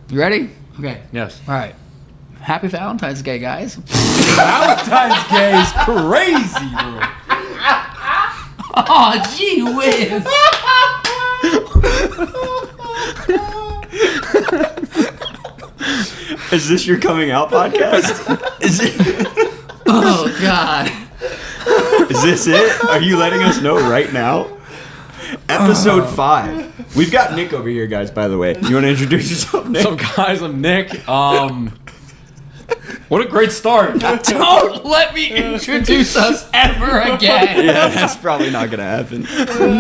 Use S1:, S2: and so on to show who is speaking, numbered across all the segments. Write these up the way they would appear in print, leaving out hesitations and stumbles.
S1: You ready? Okay.
S2: Yes.
S1: All right. Happy Valentine's Day, guys.
S2: Valentine's Day is crazy, bro.
S1: Oh, gee whiz.
S3: Is this your coming out podcast? Is it?
S1: Oh, God.
S3: Is this it? Are you letting us know right now? Episode 5. We've got Nick over here, guys, by the way. You want to introduce yourself, Nick?
S2: So, guys, I'm Nick. What a great start.
S1: Don't let me introduce us ever again.
S3: Yeah, that's probably not going to happen.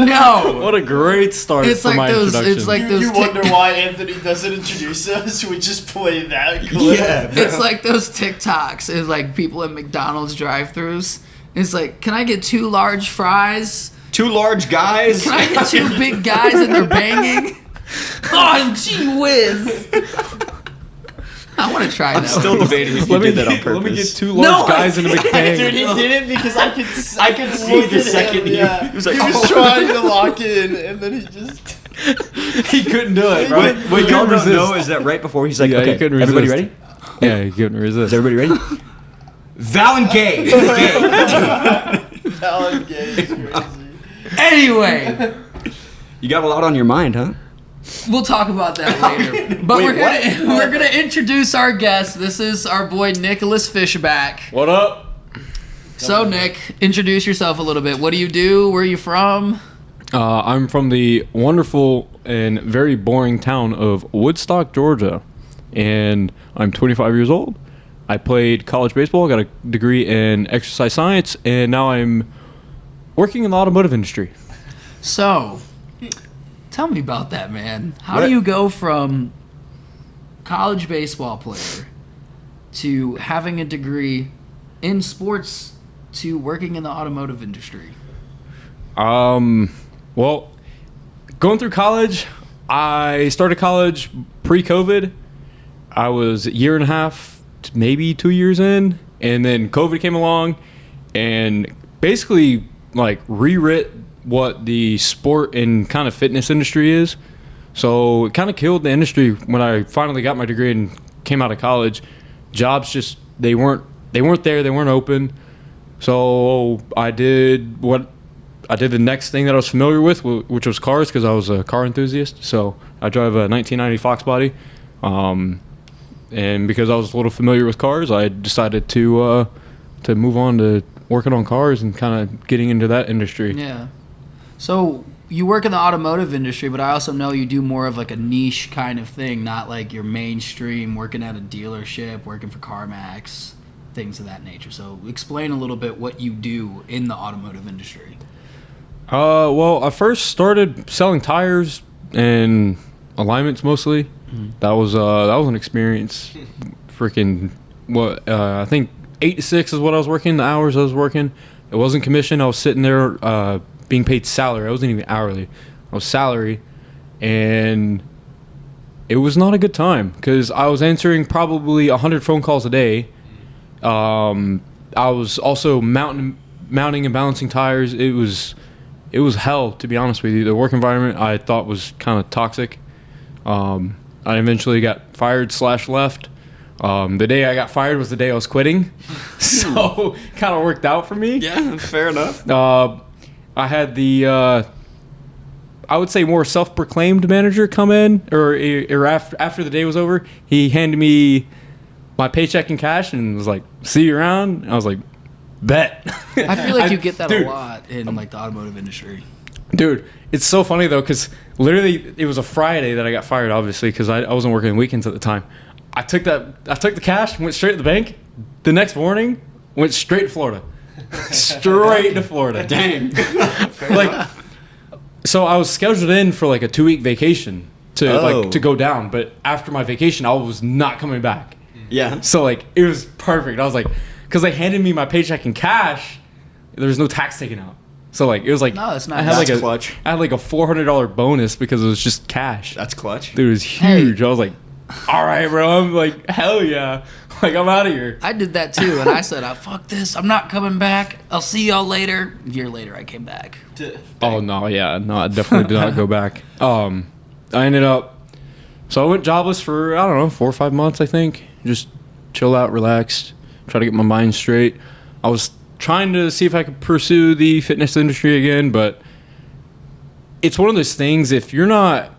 S1: No.
S2: What a great start
S1: It's
S2: for
S1: like
S2: my
S1: those.
S2: introduction.
S1: It's like those.
S4: You wonder why Anthony doesn't introduce us? We just play that clip.
S3: Yeah.
S1: It's like those TikToks. It's like people at McDonald's drive-thrus. It's like, can I get 2 large fries?
S3: 2 large guys.
S1: Can I get 2 big guys and they're banging? Oh, gee whiz. I want to try that.
S3: I'm still debating if you did that on purpose.
S2: Let me get 2 large guys in a
S4: Dude,
S2: McBang.
S4: he didn't because I could
S3: see the second he was like,
S4: he was trying to lock in, and then he just...
S2: He couldn't do it, bro.
S3: What y'all don't know is that right before he's like,
S2: Yeah, he
S3: okay,
S2: couldn't
S3: everybody
S2: resist.
S3: ready?
S2: Yeah, he couldn't resist.
S3: Is everybody ready? Valentine.
S4: Alan Gay is crazy.
S1: Anyway,
S3: You got a lot on your mind, huh?
S1: we'll talk about that later. But
S3: Wait,
S1: we're gonna introduce our guest. This is our boy Nicholas Fishback.
S2: What up?
S1: So Nick, introduce yourself a little bit. What do you do? Where are you from?
S2: I'm from the wonderful and very boring town of Woodstock, Georgia, and I'm 25 years old. I played college baseball, got a degree in exercise science, and now I'm working in the automotive industry.
S1: So, tell me about that, man. How
S3: What?
S1: do you go from college baseball player to having a degree in sports to working in the automotive industry?
S2: Well, going through college, I started college pre-COVID. I was a year and a half, maybe 2 years in, and then COVID came along and basically like rewrit what the sport and kind of fitness industry is. So it kind of killed the industry when I finally got my degree and came out of college. Jobs just they weren't there, they weren't open. So I did the next thing that I was familiar with, which was cars, because I was a car enthusiast. So I drive a 1990 Fox body, and because I was a little familiar with cars, I decided to move on to working on cars and kind of getting into that industry.
S1: Yeah. So you work in the automotive industry, but I also know you do more of like a niche kind of thing, not like your mainstream working at a dealership, working for CarMax, things of that nature. So explain a little bit what you do in the automotive industry.
S2: Well, I first started selling tires and alignments mostly.
S1: Mm-hmm.
S2: That was an experience. Freaking I think 8 to 6 is what I was working. The hours I was working. It wasn't commission. I was sitting there being paid salary. I wasn't even hourly. I was salary, and it was not a good time because I was answering probably 100 phone calls a day. I was also mounting and balancing tires. It was hell, to be honest with you. The work environment I thought was kind of toxic. I eventually got fired / left. The day I got fired was the day I was quitting. So kind of worked out for me.
S3: Yeah, fair enough.
S2: I had the, I would say more self-proclaimed manager come in, or after the day was over, he handed me my paycheck in cash and was like, "See you around." I was like, "Bet."
S1: I feel like you get that
S2: dude,
S1: a lot in like the automotive industry.
S2: Dude, it's so funny though, because literally it was a Friday that I got fired, obviously, because I wasn't working weekends at the time. I took the cash, went straight to the bank. The next morning, went straight to Florida. Straight to Florida.
S3: Dang.
S2: Like, so I was scheduled in for like a 2-week vacation to go down, but after my vacation, I was not coming back.
S3: Yeah.
S2: So like it was perfect. I was like, because they handed me my paycheck in cash, there was no tax taken out. So like it was like
S1: No, that's not.
S2: I had
S3: That's clutch.
S2: I had like a $400 bonus because it was just cash.
S3: That's clutch.
S2: Dude, it was huge. I was like, all right, bro. I'm like, hell yeah. Like, I'm out of here.
S1: I did that too, and I said, fuck this. I'm not coming back. I'll see y'all later. A year later, I came back.
S2: Oh, no, yeah. No, I definitely did not go back. I ended up So I went jobless for, I don't know, 4 or 5 months, I think. Just chill out, relaxed, try to get my mind straight. I was trying to see if I could pursue the fitness industry again, but it's one of those things, if you're not,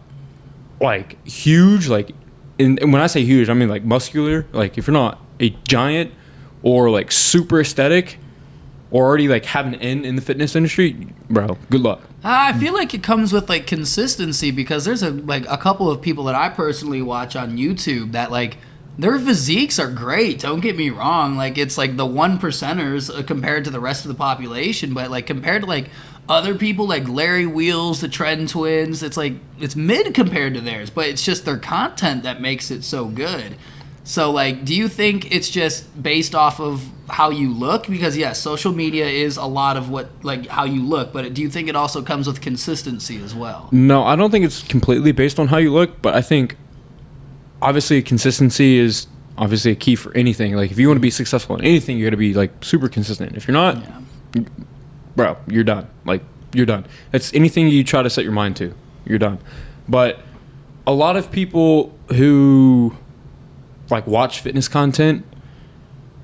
S2: like, huge, like, and when I say huge, I mean, like, muscular. Like, if you're not a giant or, like, super aesthetic or already, like, have an end in the fitness industry, bro, good luck.
S1: I feel like it comes with like consistency, because there's a couple of people that I personally watch on YouTube that like their physiques are great. Don't get me wrong. Like it's like the 1%ers compared to the rest of the population, but like compared to like other people like Larry Wheels, the Trend Twins, it's like it's mid compared to theirs, but it's just their content that makes it so good. So, like, do you think it's just based off of how you look? Because, yes, social media is a lot of what, like, how you look. But do you think it also comes with consistency as well?
S2: No, I don't think it's completely based on how you look. But I think, obviously, consistency is obviously a key for anything. Like, if you want to be successful in anything, you got to be, like, super consistent. If you're not, bro, you're done. Like, you're done. It's anything you try to set your mind to, you're done. But a lot of people who like watch fitness content,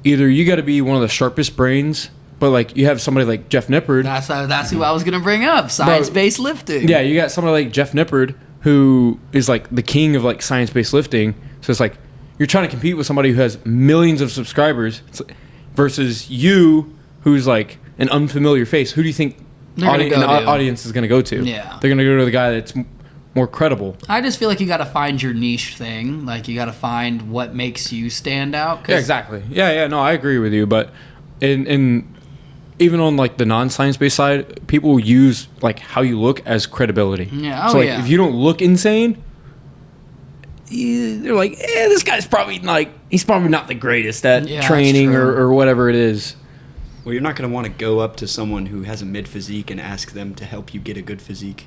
S2: either you got to be one of the sharpest brains, but like you have somebody like Jeff Nippard.
S1: That's who I was gonna bring up. Science-based lifting.
S2: Yeah, you got somebody like Jeff Nippard who is like the king of like science-based lifting. So it's like you're trying to compete with somebody who has millions of subscribers versus you, who's like an unfamiliar face. Who do you think audience is gonna go to?
S1: Yeah,
S2: they're gonna go to the guy that's more credible.
S1: I just feel like you got to find your niche thing. Like you got to find what makes you stand out.
S2: Yeah, exactly. Yeah. No, I agree with you. But in even on like the non-science based side, people use like how you look as credibility.
S1: Yeah.
S2: So like if you don't look insane, they're like, this guy's probably like he's probably not the greatest at training or whatever it is.
S3: Well, you're not going to want to go up to someone who has a mid physique and ask them to help you get a good physique.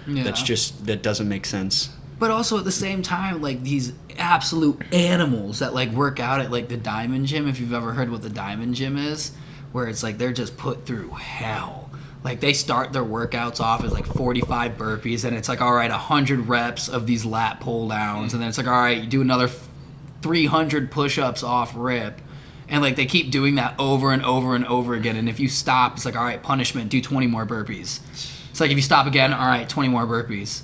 S3: Yeah. That doesn't make sense.
S1: But also at the same time, like these absolute animals that like work out at like the Diamond Gym, if you've ever heard what the Diamond Gym is, where it's like they're just put through hell. Like they start their workouts off as like 45 burpees, and it's like, all right, 100 reps of these lat pull downs, and then it's like, all right, you do another 300 push-ups off rip. And like they keep doing that over and over and over again, and if you stop, it's like, all right, punishment, do 20 more burpees. It's like if you stop again, all right, 20 more burpees.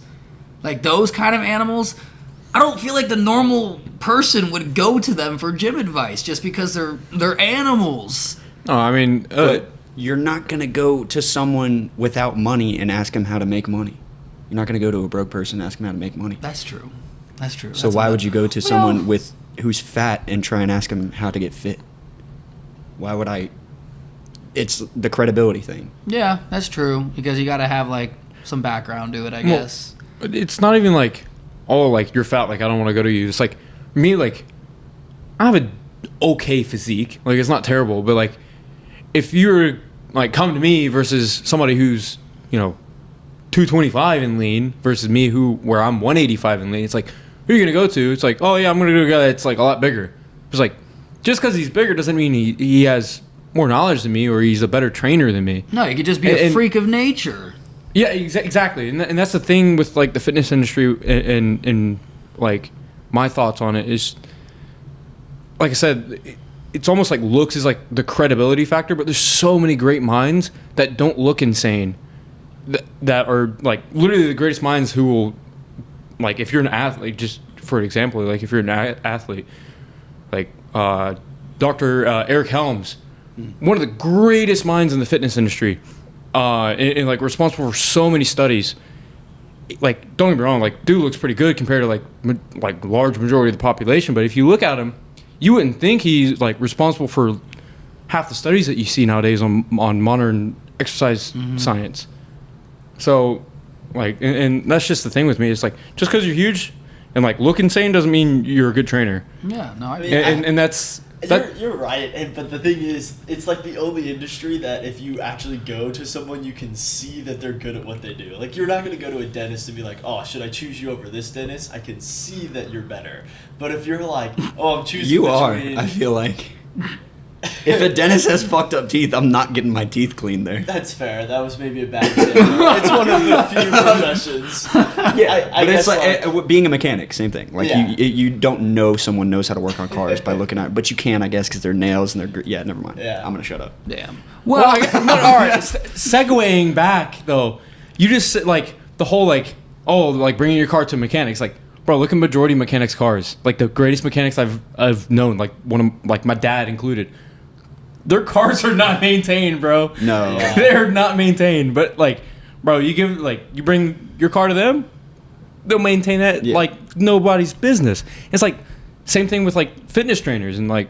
S1: Like those kind of animals, I don't feel like the normal person would go to them for gym advice just because they're animals.
S2: No, I mean,
S3: but you're not gonna go to someone without money and ask them how to make money. You're not gonna go to a broke person and ask them how to make money.
S1: That's true.
S3: So why would you go to someone who's fat and try and ask them how to get fit? Why would I? It's the credibility thing.
S1: Yeah, that's true, because you got to have like some background to it, I guess.
S2: It's not even like, oh, like you're fat, like I don't want to go to you. It's like me, like I have a okay physique, like it's not terrible, but like if you're like come to me versus somebody who's 225 and lean versus me where I'm 185 and lean, it's like who are you gonna go to? It's like, oh yeah, I'm gonna go to a guy that's like a lot bigger. It's like just because he's bigger doesn't mean he has more knowledge than me or he's a better trainer than me.
S1: No, you could just be a freak of nature.
S2: Yeah, exactly. And that's the thing with like the fitness industry and like my thoughts on it is, like I said, it's almost like looks is like the credibility factor, but there's so many great minds that don't look insane that are like literally the greatest minds who will, like if you're an athlete, just for an example, like if you're an athlete, like Dr. Eric Helms, one of the greatest minds in the fitness industry, and like responsible for so many studies. Like, don't get me wrong, like dude looks pretty good compared to like large majority of the population. But if you look at him, you wouldn't think he's like responsible for half the studies that you see nowadays on modern exercise science. So, like, and that's just the thing with me. It's like just because you're huge and like look insane doesn't mean you're a good trainer.
S1: Yeah, no, I mean,
S2: and that's.
S4: You're right, but the thing is, it's like the only industry that if you actually go to someone, you can see that they're good at what they do. Like, you're not going to go to a dentist and be like, oh, should I choose you over this dentist? I can see that you're better. But if you're like, oh, I'm choosing
S3: you are, I feel like. If a dentist has fucked up teeth, I'm not getting my teeth cleaned there.
S4: That's fair. That was maybe a bad example. It's one of the few professions.
S3: Yeah,
S4: I
S3: but it's
S4: guess,
S3: like being a mechanic, same thing. Like
S4: Yeah.
S3: you don't know someone knows how to work on cars by looking at it, but you can, I guess, because they're nails and they're yeah. Never mind.
S4: Yeah.
S3: I'm gonna shut up.
S1: Damn.
S2: Well, all right. Segueing back though, you just said, like the whole like bringing your car to mechanics. Like, bro, look at majority of mechanics' cars. Like the greatest mechanics I've known. Like like my dad included. Their cars are not maintained, bro.
S3: No.
S4: Yeah.
S2: They're not maintained. But like, bro, you bring your car to them, they'll maintain that like nobody's business. It's like same thing with like fitness trainers and like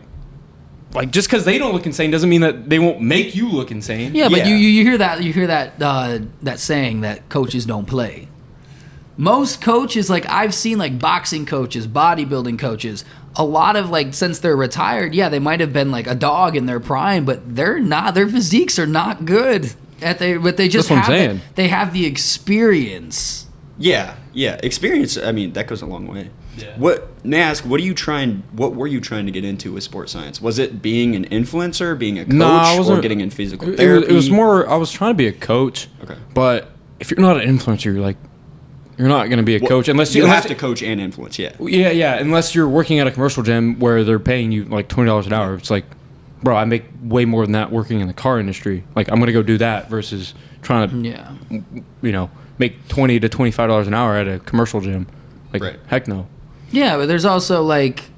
S2: just because they don't look insane doesn't mean that they won't make you look insane.
S1: Yeah, but
S3: Yeah.
S1: you hear that saying that coaches don't play. Most coaches, like I've seen like boxing coaches, bodybuilding coaches, a lot of like since they're retired, yeah, they might have been like a dog in their prime, but they're not. Their physiques are not good but they just
S2: That's what I'm
S1: have
S2: saying.
S1: they have the experience.
S3: Yeah. Experience. I mean, that goes a long way.
S4: Yeah.
S3: May I ask, what were you trying to get into with sports science? Was it being an influencer, being a coach,
S2: No, I wasn't-
S3: or getting in physical
S2: It
S3: therapy?
S2: was more. I was trying to be a coach.
S3: Okay.
S2: But if you're not an influencer, you're not going to be a coach unless
S3: you
S2: unless-
S3: have to coach and influence. Yeah.
S2: Yeah. Unless you're working at a commercial gym where they're paying you like $20 an hour. It's like, bro, I make way more than that working in the car industry. Like, I'm gonna go do that versus trying to, make $20 to $25 an hour at a commercial gym. Like,
S3: Right.
S2: heck no.
S1: Yeah, but there's also like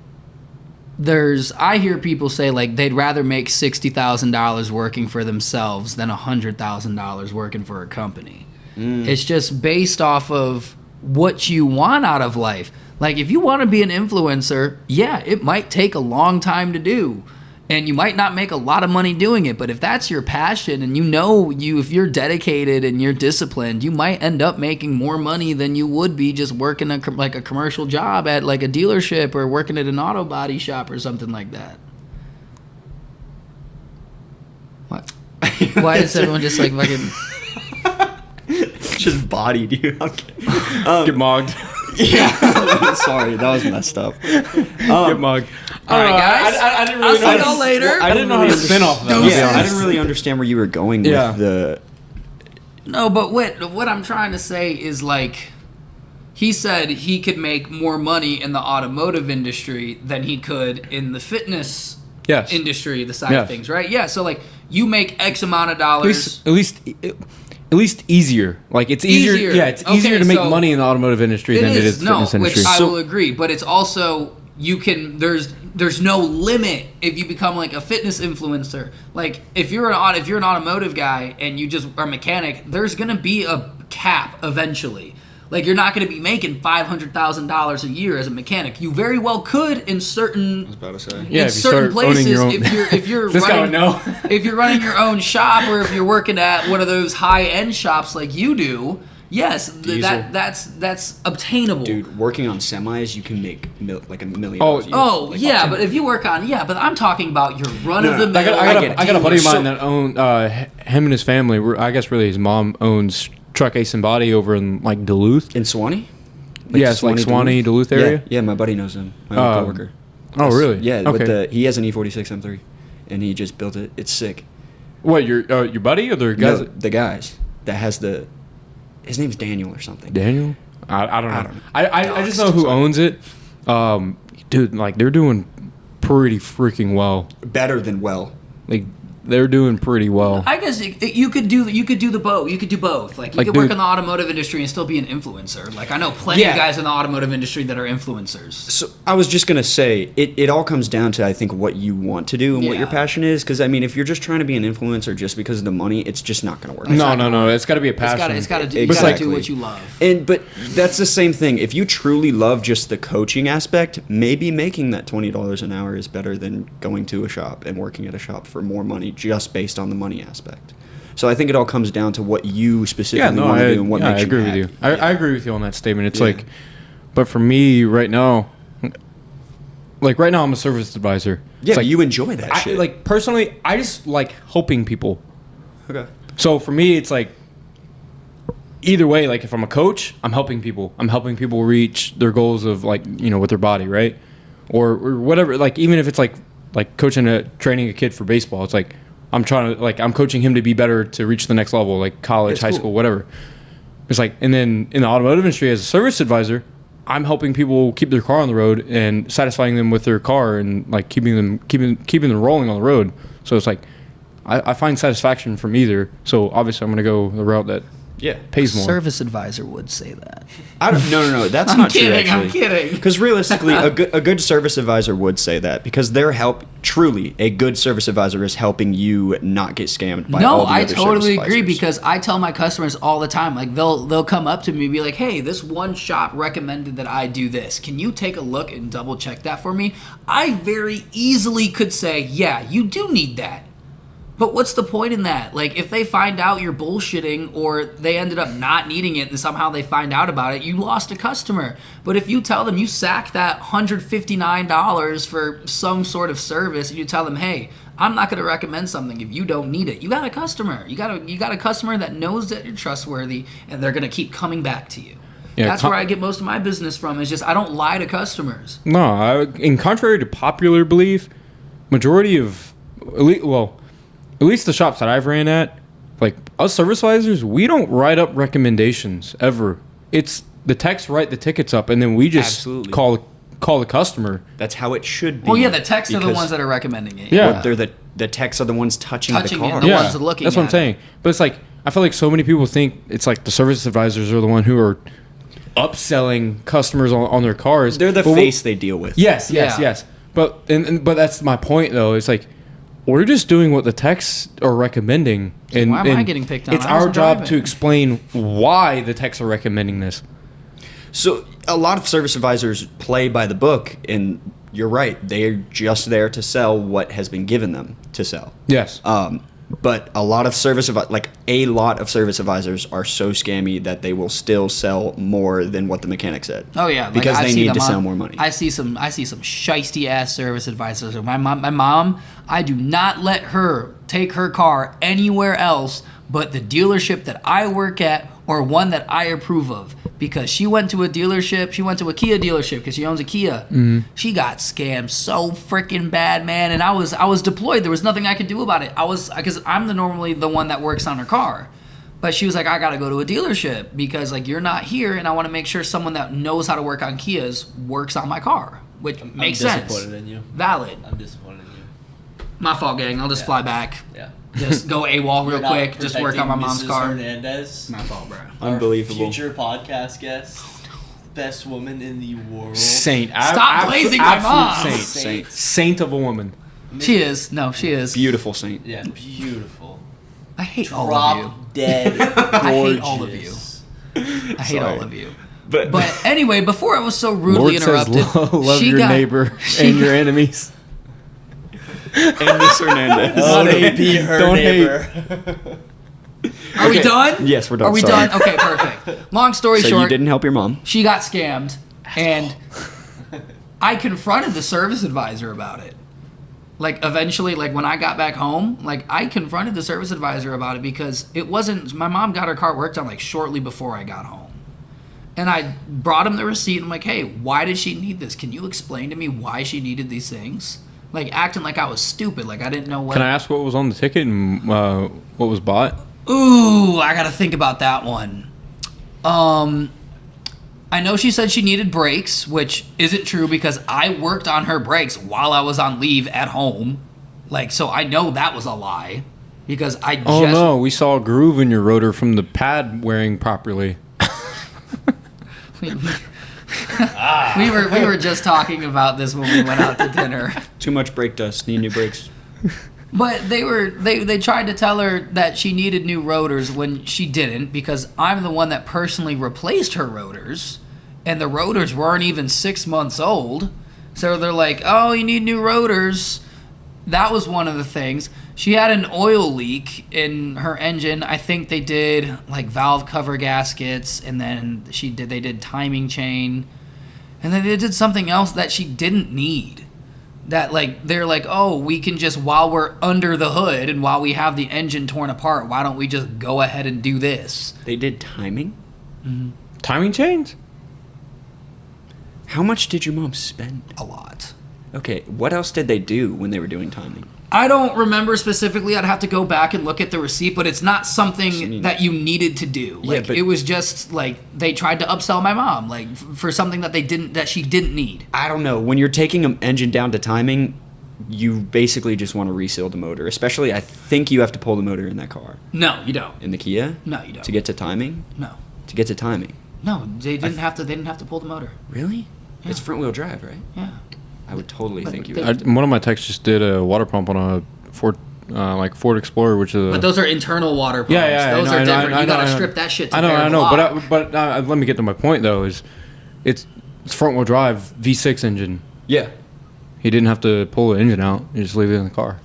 S1: I hear people say like they'd rather make $60,000 working for themselves than $100,000 working for a company. It's just based off of what you want out of life. Like if you want to be an influencer, yeah, it might take a long time to do. And you might not make a lot of money doing it, but if that's your passion and if you're dedicated and you're disciplined, you might end up making more money than you would be just working a commercial job at like a dealership or working at an auto body shop or something like that. What? Why is everyone just like fucking...
S3: Just bodied you. Okay.
S2: Get mogged.
S3: Yeah. Sorry, that was messed up.
S2: Get mogged.
S1: All right, guys.
S2: I didn't
S1: I'll
S2: really
S1: see
S2: know.
S1: y'all later.
S2: I didn't know how to spin off of that.
S3: Yeah, I didn't really understand where you were going with the.
S1: No, but what I'm trying to say is like, he said he could make more money in the automotive industry than he could in the fitness industry, the side of things, right? Yeah, so like you make X amount of dollars.
S2: At least easier. Like it's easier. Yeah, it's easier to make money in the automotive industry than it is the fitness industry.
S1: Which I will agree, but it's also there's no limit if you become like a fitness influencer. Like if you're an automotive guy and you just are a mechanic, there's gonna be a cap eventually. Like you're not gonna be making $500,000 a year as a mechanic. You very well could in certain.
S3: I was about to say.
S2: Yeah,
S1: in
S2: if you
S1: certain
S2: start owning
S1: places,
S2: your own-
S1: if you're
S2: This guy
S1: running,
S2: would know.
S1: if you're running your own shop or if you're working at one of those high end shops like you do, yes, that's obtainable.
S3: Dude, working on semis, you can make like $1 million.
S2: Oh,
S3: a year.
S1: Oh
S3: Like,
S1: yeah, but if you work on but I'm talking about your run of the mill.
S2: I got a buddy of mine
S3: So-
S2: that owned him and his family. I guess really his mom owns Truck Ace and Body over in like Duluth.
S3: in Swanee.
S2: Yes, like Swanee, Duluth area.
S3: Yeah, my buddy knows him. My old coworker.
S2: Oh, really?
S3: Yeah,
S2: Okay.
S3: he has an E46 M3, and he just built it. It's sick.
S2: What, your buddy or the guys?
S3: No, the guys that has his name's Daniel or something.
S2: Daniel? I don't know.
S3: I don't know.
S2: I just know who owns it. Dude, like they're doing pretty freaking well.
S3: Better than well.
S2: Like they're doing pretty well.
S1: I guess you could do the both. You could do both. Like you
S2: Like,
S1: could work
S2: dude-
S1: in the automotive industry and still be an influencer. Like I know plenty of
S3: Yeah.
S1: guys in the automotive industry that are influencers.
S3: So I was just gonna say it all comes down to I think what you want to do and what your
S1: Yeah.
S3: passion is. Because I mean, if you're just trying to be an influencer just because of the money, it's just not gonna work.
S2: No. It's got to be a passion.
S1: It's got to do
S3: Exactly.
S1: what you love.
S3: But that's the same thing. If you truly love just the coaching aspect, maybe making that $20 an hour is better than going to a shop and working at a shop for more money just based on the money aspect. So I think it all comes down to what you specifically want to do and what makes
S2: I
S3: you
S2: agree
S3: happy.
S2: with you. I agree with you on that statement. It's
S3: Yeah.
S2: like, but for me right now, like right now I'm a service advisor.
S3: Yeah,
S2: It's like,
S3: you enjoy that shit.
S2: Like personally, I just like helping people.
S3: Okay.
S2: So for me, it's like either way. Like if I'm a coach, I'm helping people. I'm helping people reach their goals of like with their body, right, or whatever. Like even if it's like like training a kid for baseball. It's like I'm coaching him to be better to reach the next level, like college, high school, whatever. It's like, and then in the automotive industry as a service advisor, I'm helping people keep their car on the road and satisfying them with their car and like keeping them rolling on the road. So it's like I find satisfaction from either. So obviously I'm going to go the route that pays more.
S1: Service advisor would say that.
S3: No. That's
S1: I'm
S3: not
S1: kidding,
S3: true. Actually,
S1: I'm kidding.
S3: Because realistically, a good service advisor would say that because truly a good service advisor is helping you not get scammed by all the
S1: I
S3: other
S1: totally
S3: service
S1: agree
S3: advisors.
S1: because I tell my customers all the time, like they'll come up to me and be like, hey, this one shop recommended that I do this. Can you take a look and double check that for me? I very easily could say, yeah, you do need that. But what's the point in that? Like, if they find out you're bullshitting or they ended up not needing it and somehow they find out about it, you lost a customer. But if you tell them you sack that $159 for some sort of service and you tell them, hey, I'm not going to recommend something if you don't need it, you got a customer. You got a customer that knows that you're trustworthy and they're going to keep coming back to you. Yeah, that's where I get most of my business from. Is just I don't lie to customers.
S2: No, in contrary to popular belief, majority of at least the shops that I've ran at, like us service advisors, we don't write up recommendations ever. It's the techs write the tickets up, and then we just call the customer.
S3: That's how it should be.
S1: Well, yeah, the techs are the ones that are recommending it.
S2: Yeah,
S3: they're the techs are the ones touching the car.
S1: It, the ones looking.
S2: That's what I'm saying. But it's like I feel like so many people think it's like the service advisors are the one who are upselling customers on their cars.
S3: They're the face they deal with.
S2: Yes. But but that's my point though. It's like we're just doing what the techs are recommending. And
S1: why am I getting picked on?
S2: It's our job to explain why the techs are recommending this.
S3: So a lot of service advisors play by the book, and you're right. They're just there to sell what has been given them to sell.
S2: Yes.
S3: But a lot of service advisors are so scammy that they will still sell more than what the mechanic said.
S1: Oh yeah,
S3: because they need to sell more money.
S1: I see some shiesty ass service advisors. My mom, I do not let her take her car anywhere else but the dealership that I work at or one that I approve of. Because she went to a dealership, she went to a Kia dealership because she owns a Kia. Mm-hmm. She got scammed so freaking bad, man. And I was deployed. There was nothing I could do about it. Because I'm normally the one that works on her car. But she was like, I gotta go to a dealership because like you're not here, and I want to make sure someone that knows how to work on Kias works on my car, which makes sense.
S4: I'm disappointed in you.
S1: Valid.
S4: I'm disappointed in you.
S1: My fault, gang. I'll just fly back.
S4: Yeah.
S1: Just go AWOL real quick. Just work on my mom's
S4: Mrs.
S1: car.
S4: Hernandez,
S1: My fault, bro.
S3: Unbelievable.
S4: Future podcast guest, best woman in the world.
S2: Saint.
S1: Stop blazing my mom.
S2: Saint of a woman.
S1: She is. No, she is.
S3: Beautiful saint.
S4: Yeah, beautiful.
S1: I hate all of you.
S4: Drop dead.
S1: I hate all of you. I hate all of you. But anyway, before I was so rudely
S2: Lord
S1: interrupted,
S2: says, love your neighbor and your enemies.
S3: And Miss Hernandez.
S4: Don't be her
S2: Don't
S4: neighbor.
S1: Are we done?
S3: Yes, we're done.
S1: Are we
S3: Sorry.
S1: done? Okay, perfect. Long story
S3: So
S1: short,
S3: you didn't help your mom.
S1: she got scammed, and I confronted the service advisor about it. Like, eventually, like, when I got back home, like, I confronted the service advisor about it because it wasn't... My mom got her car worked on, like, shortly before I got home. And I brought him the receipt, and I'm like, hey, why did she need this? Can you explain to me why she needed these things? Like, acting like I was stupid, like I didn't know what...
S2: Can I ask what was on the ticket and what was bought?
S1: Ooh, I gotta think about that one. I know she said she needed brakes, which isn't true because I worked on her brakes while I was on leave at home. Like, so I know that was a lie because I just...
S2: Oh, no, we saw a groove in your rotor from the pad wearing properly.
S1: We were just talking about this when we went out to dinner.
S3: Too much brake dust. Need new brakes.
S1: But they tried to tell her that she needed new rotors when she didn't because I'm the one that personally replaced her rotors, and the rotors weren't even 6 months old. So they're like, oh, you need new rotors. That was one of the things. She had an oil leak in her engine. I think they did like valve cover gaskets, and then they did timing chain, and then they did something else that she didn't need. That like they're like, oh, we can just, while we're under the hood and while we have the engine torn apart, why don't we just go ahead and do this?
S3: They did timing?
S1: Mm-hmm.
S2: Timing chains?
S3: How much did your mom spend?
S1: A lot.
S3: Okay, what else did they do when they were doing timing?
S1: I don't remember specifically. I'd have to go back and look at the receipt, but it's not something that you needed to do.
S3: Yeah,
S1: Like
S3: but-
S1: it was just like they tried to upsell my mom, like for something that she didn't need.
S3: I don't know. When you're taking an engine down to timing, you basically just want to reseal the motor. Especially, I think you have to pull the motor in that car.
S1: No, you don't.
S3: In the Kia?
S1: No, you don't.
S3: To get to timing?
S1: No,
S3: To get to timing.
S1: no, they didn't have to. They didn't have to pull the motor.
S3: Really?
S1: Yeah.
S3: It's front wheel drive, right?
S1: Yeah.
S3: I would totally
S1: But
S3: think you
S1: they-
S3: would.
S2: One of my techs just did a water pump on a Ford Explorer, which is.
S1: But those are internal water pumps.
S2: Yeah, yeah,
S1: Those
S2: I
S1: are
S2: know,
S1: different.
S2: I
S1: You
S2: know,
S1: gotta
S2: I know.
S1: strip that shit to
S2: I know,
S1: bare
S2: I know,
S1: block.
S2: but let me get to my point though. Is it's front wheel drive V6 engine.
S3: Yeah.
S2: He didn't have to pull the engine out. He just leave it in the car.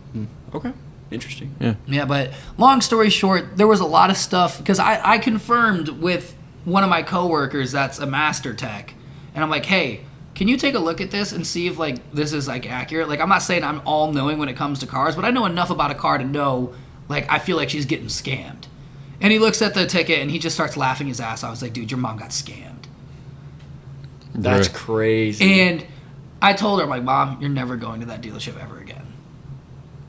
S3: Okay. Interesting.
S2: Yeah.
S1: Yeah, but long story short, there was a lot of stuff because I confirmed with one of my coworkers that's a master tech, and I'm like, hey, can you take a look at this and see if like this is like accurate? Like I'm not saying I'm all knowing when it comes to cars, but I know enough about a car to know like I feel like she's getting scammed. And he looks at the ticket and he just starts laughing his ass off. I was like, dude, your mom got scammed.
S3: That's
S2: Bruh.
S3: crazy.
S1: And I told her, I'm like, Mom, you're never going to that dealership ever again.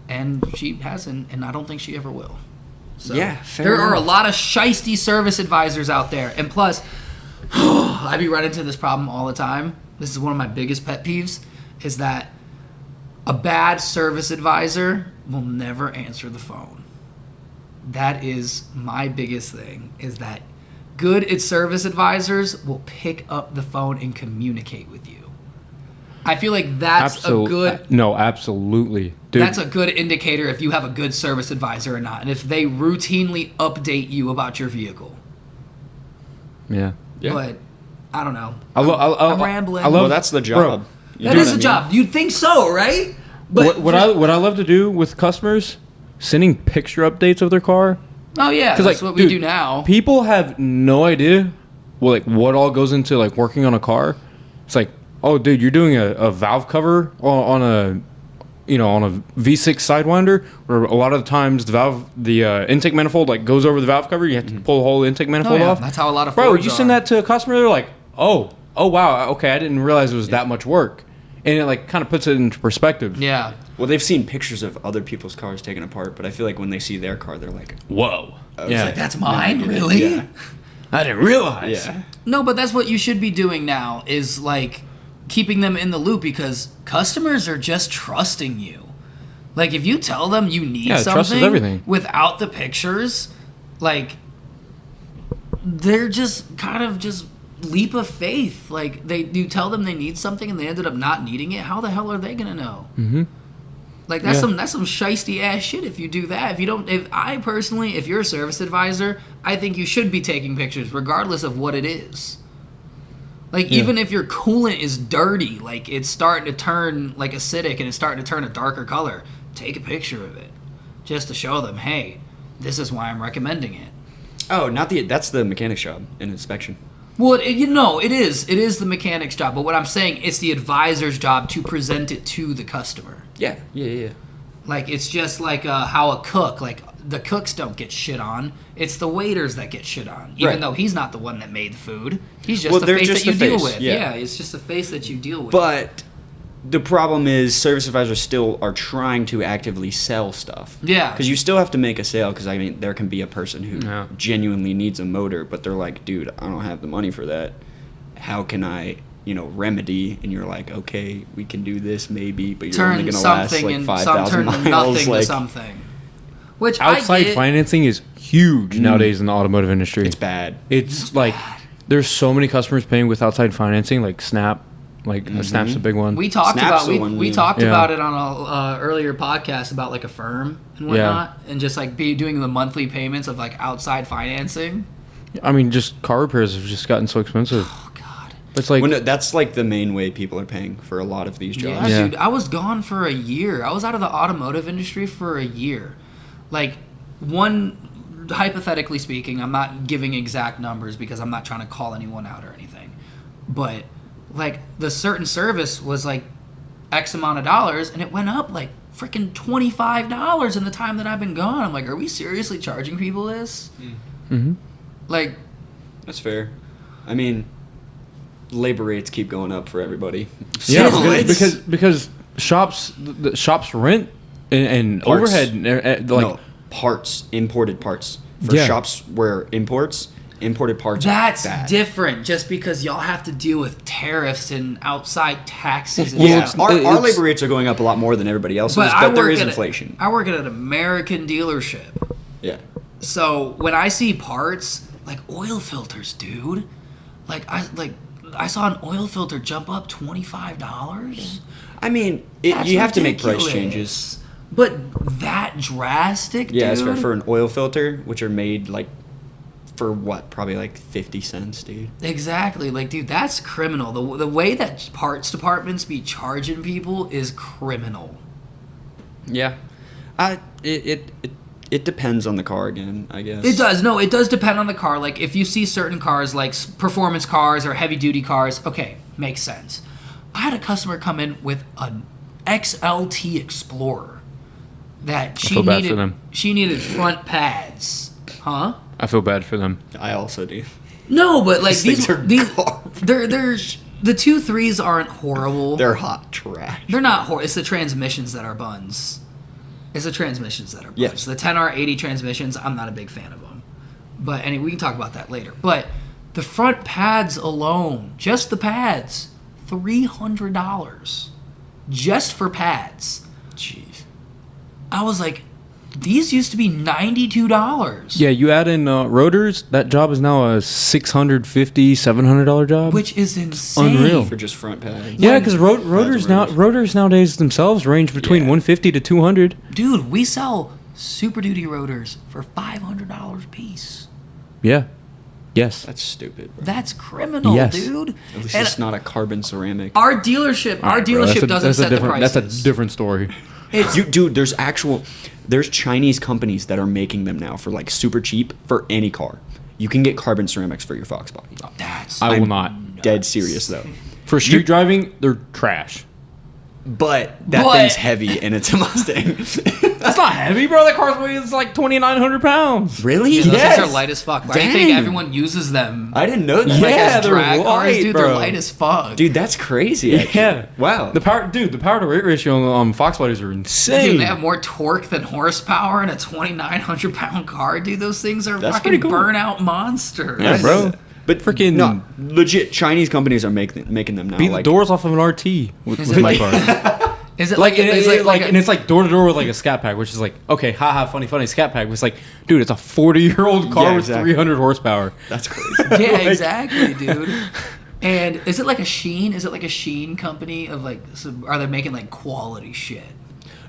S1: And she hasn't, and I don't think she ever will. So
S3: Yeah, fair
S1: there are a
S3: enough.
S1: lot of shisty service advisors out there. And plus, I be running into this problem all the time. This is one of my biggest pet peeves, is that a bad service advisor will never answer the phone. That is my biggest thing, is that good service advisors will pick up the phone and communicate with you. I feel like that's a good
S2: No, absolutely, dude.
S1: that's a good indicator if you have a good service advisor or not, and if they routinely update you about your vehicle.
S2: yeah.
S3: Yeah.
S1: But I don't know.
S2: I'm
S1: rambling.
S2: I love.
S3: Well, that's the job. You
S1: That
S3: know
S1: is
S3: what I
S1: a
S3: mean?
S1: job. You'd think so, right? But
S2: what I love to do with customers, sending picture updates of their car.
S1: oh yeah, that's
S2: Like,
S1: what we
S2: dude,
S1: do now.
S2: People have no idea, well, like what all goes into like working on a car. It's like, oh, dude, you're doing a valve cover on a V6 Sidewinder, where a lot of the times the intake manifold like goes over the valve cover. You have to pull the whole intake manifold off.
S1: That's how a lot of
S2: Bro,
S1: Fords
S2: you send
S1: are.
S2: that to a customer, they're like, oh wow, okay, I didn't realize it was that much work, and it like kind of puts it into perspective.
S1: Yeah.
S3: Well, they've seen pictures of other people's cars taken apart, but I feel like when they see their car, they're like,
S2: Whoa.
S3: Yeah.
S1: Like, that's mine, really?
S3: Yeah.
S2: I didn't realize.
S3: Yeah.
S1: No, but that's what you should be doing now, is like keeping them in the loop, because customers are just trusting you. Like if you tell them you need
S2: Yeah, trust is
S1: something
S2: everything.
S1: without the pictures, like they're just kind of just leap of faith. Like you tell them they need something and they ended up not needing it. How the hell are they gonna know?
S2: Mm-hmm.
S1: Like that's
S2: Yeah.
S1: some shiesty ass shit if you do that. If you're a service advisor, I think you should be taking pictures regardless of what it is. Like
S2: Yeah.
S1: even if your coolant is dirty, like it's starting to turn like acidic and it's starting to turn a darker color, take a picture of it just to show them, hey, this is why I'm recommending it.
S3: Oh, that's the mechanic's job, an inspection.
S1: Well, it is the mechanic's job, but what I'm saying, it's the advisor's job to present it to the customer.
S3: Yeah.
S1: Like it's just like how a cook, like the cooks don't get shit on. It's the waiters that get shit on, even
S3: Right.
S1: though he's not the one that made the food. He's just
S3: Well,
S1: the
S3: they're
S1: face
S3: just
S1: that you
S3: the
S1: deal
S3: face,
S1: with.
S3: yeah.
S1: Yeah, it's just the face that you deal with.
S3: But the problem is service advisors still are trying to actively sell stuff.
S1: Yeah.
S3: Because you still have to make a sale, because, I mean, there can be a person who
S2: Yeah.
S3: genuinely needs a motor, but they're like, dude, I don't have the money for that. How can I, remedy? And you're like, okay, we can do this maybe, but you're only
S1: turn
S3: going to last
S1: something
S3: like
S1: and
S3: 5,000
S1: turn
S3: miles.
S1: nothing
S3: like,
S1: to something. Which
S2: Outside
S1: I get.
S2: financing is huge nowadays in the automotive industry.
S3: it's bad.
S2: It's like there's so many customers paying with outside financing, like Snap. Like Snap's a big one.
S1: We talked
S3: Snap's
S1: about
S3: the one,
S1: we
S3: yeah.
S1: talked
S2: Yeah.
S1: about it on a earlier podcast about like a firm and whatnot, and just like doing the monthly payments of like outside financing.
S2: I mean, just car repairs have just gotten so expensive.
S1: Oh God.
S2: It's like
S3: Well, no, that's like the main way people are paying for a lot of these
S1: Yeah,
S3: jobs.
S2: Yeah.
S1: dude, I was gone for a year. I was out of the automotive industry for a year. Like, hypothetically speaking, I'm not giving exact numbers because I'm not trying to call anyone out or anything. But, like, the certain service was like X amount of dollars, and it went up like freaking $25 in the time that I've been gone. I'm like, are we seriously charging people this?
S2: Mhm.
S1: Like,
S3: That's fair. I mean, labor rates keep going up for everybody.
S2: yeah,
S1: So
S2: because the shops rent and
S3: Parts.
S2: overhead like
S3: No, parts, imported parts. For
S2: Yeah.
S3: shops where imported parts
S1: That's
S3: are bad.
S1: different. Just because y'all have to deal with tariffs and outside taxes. And
S3: Yeah,
S1: stuff.
S3: our
S2: it's-
S3: labor rates are going up a lot more than everybody else's,
S1: I
S3: but there
S1: work
S3: is
S1: at
S3: inflation.
S1: I work at an American dealership.
S3: Yeah.
S1: So when I see parts like oil filters, dude, I saw an oil filter jump up $25.
S3: I mean, you have to make price changes.
S1: But that drastic,
S3: Yeah,
S1: dude.
S3: for an oil filter, which are made like for what? Probably like 50 cents, dude.
S1: Exactly. Like, dude, that's criminal. The way that parts departments be charging people is criminal.
S3: Yeah. It depends on the car again, I guess.
S1: It does. No, it does depend on the car. Like, if you see certain cars, like performance cars or heavy-duty cars, okay, makes sense. I had a customer come in with an XLT Explorer that
S2: feel bad for them.
S1: she needed front pads. Huh?
S2: I feel bad for them.
S3: I also do.
S1: No, but like
S3: These things are
S1: these
S3: garbage.
S1: they're the 2.3s aren't horrible.
S3: They're hot trash.
S1: They're not horrible. It's the transmissions that are buns. It's the transmissions that are buns.
S3: Yes.
S1: The 10R80 transmissions, I'm not a big fan of them. But anyway, we can talk about that later. But the front pads alone, just the pads, $300. Just for pads.
S3: Jeez.
S1: I was like, these used to be $92.
S2: Yeah, you add in rotors, that job is now a $650, $700 job.
S1: Which is insane.
S2: Unreal.
S3: For just front pads.
S2: Yeah, because rotors nowadays themselves range between
S3: Yeah.
S2: 150 to 200.
S1: Dude, we sell Super Duty rotors for $500 a piece.
S2: Yeah. Yes.
S3: That's stupid, bro.
S1: That's criminal,
S2: Yes.
S1: dude.
S3: At least
S1: And
S3: it's not a carbon ceramic.
S1: our dealership
S2: All right, bro,
S1: doesn't set the prices.
S2: That's a different story.
S1: It's,
S3: Dude, there's Chinese companies that are making them now for like super cheap for any car. You can get carbon ceramics for your Fox body.
S1: that's
S2: I will
S3: I'm
S2: not.
S3: Dead serious though.
S2: For street driving, they're trash.
S3: But that
S1: But-
S3: thing's heavy and it's a Mustang.
S2: That's not heavy, bro. That car's weighs like 2,900 pounds.
S3: Really?
S1: Dude, those
S2: Yes.
S1: things are light as fuck. Why do you think
S3: Dang.
S1: everyone uses them?
S3: I didn't know that.
S1: Like
S2: Yeah,
S1: as
S2: they're
S1: drag cars,
S2: light,
S1: dude.
S2: bro.
S1: They're light as fuck.
S3: Dude, that's crazy. Actually.
S2: Yeah.
S3: Wow.
S2: The power to weight ratio on Fox bodies are insane.
S1: Dude, they have more torque than horsepower in a 2,900 pound car, dude. Those things are
S3: That's
S1: fucking
S3: pretty cool.
S1: burnout monsters.
S2: Yeah, bro.
S3: But
S2: Freaking-
S3: no, legit Chinese companies are making them now.
S2: Beat the
S3: like,
S2: doors off of an RT with,
S1: Is
S2: with
S1: it
S2: my
S1: like-
S2: car.
S1: Is it
S2: Like,
S1: like, is it like
S2: and it's like door to door with like a scat pack, which is like, okay, haha, funny scat pack. It's like, dude, it's a 40-year-old car
S3: Yeah,
S2: with
S3: exactly.
S2: 300 horsepower.
S3: That's crazy.
S1: yeah,
S3: Like,
S1: exactly, dude. And is it like a Sheen? Is it like a Sheen company of like? Are they making like quality shit?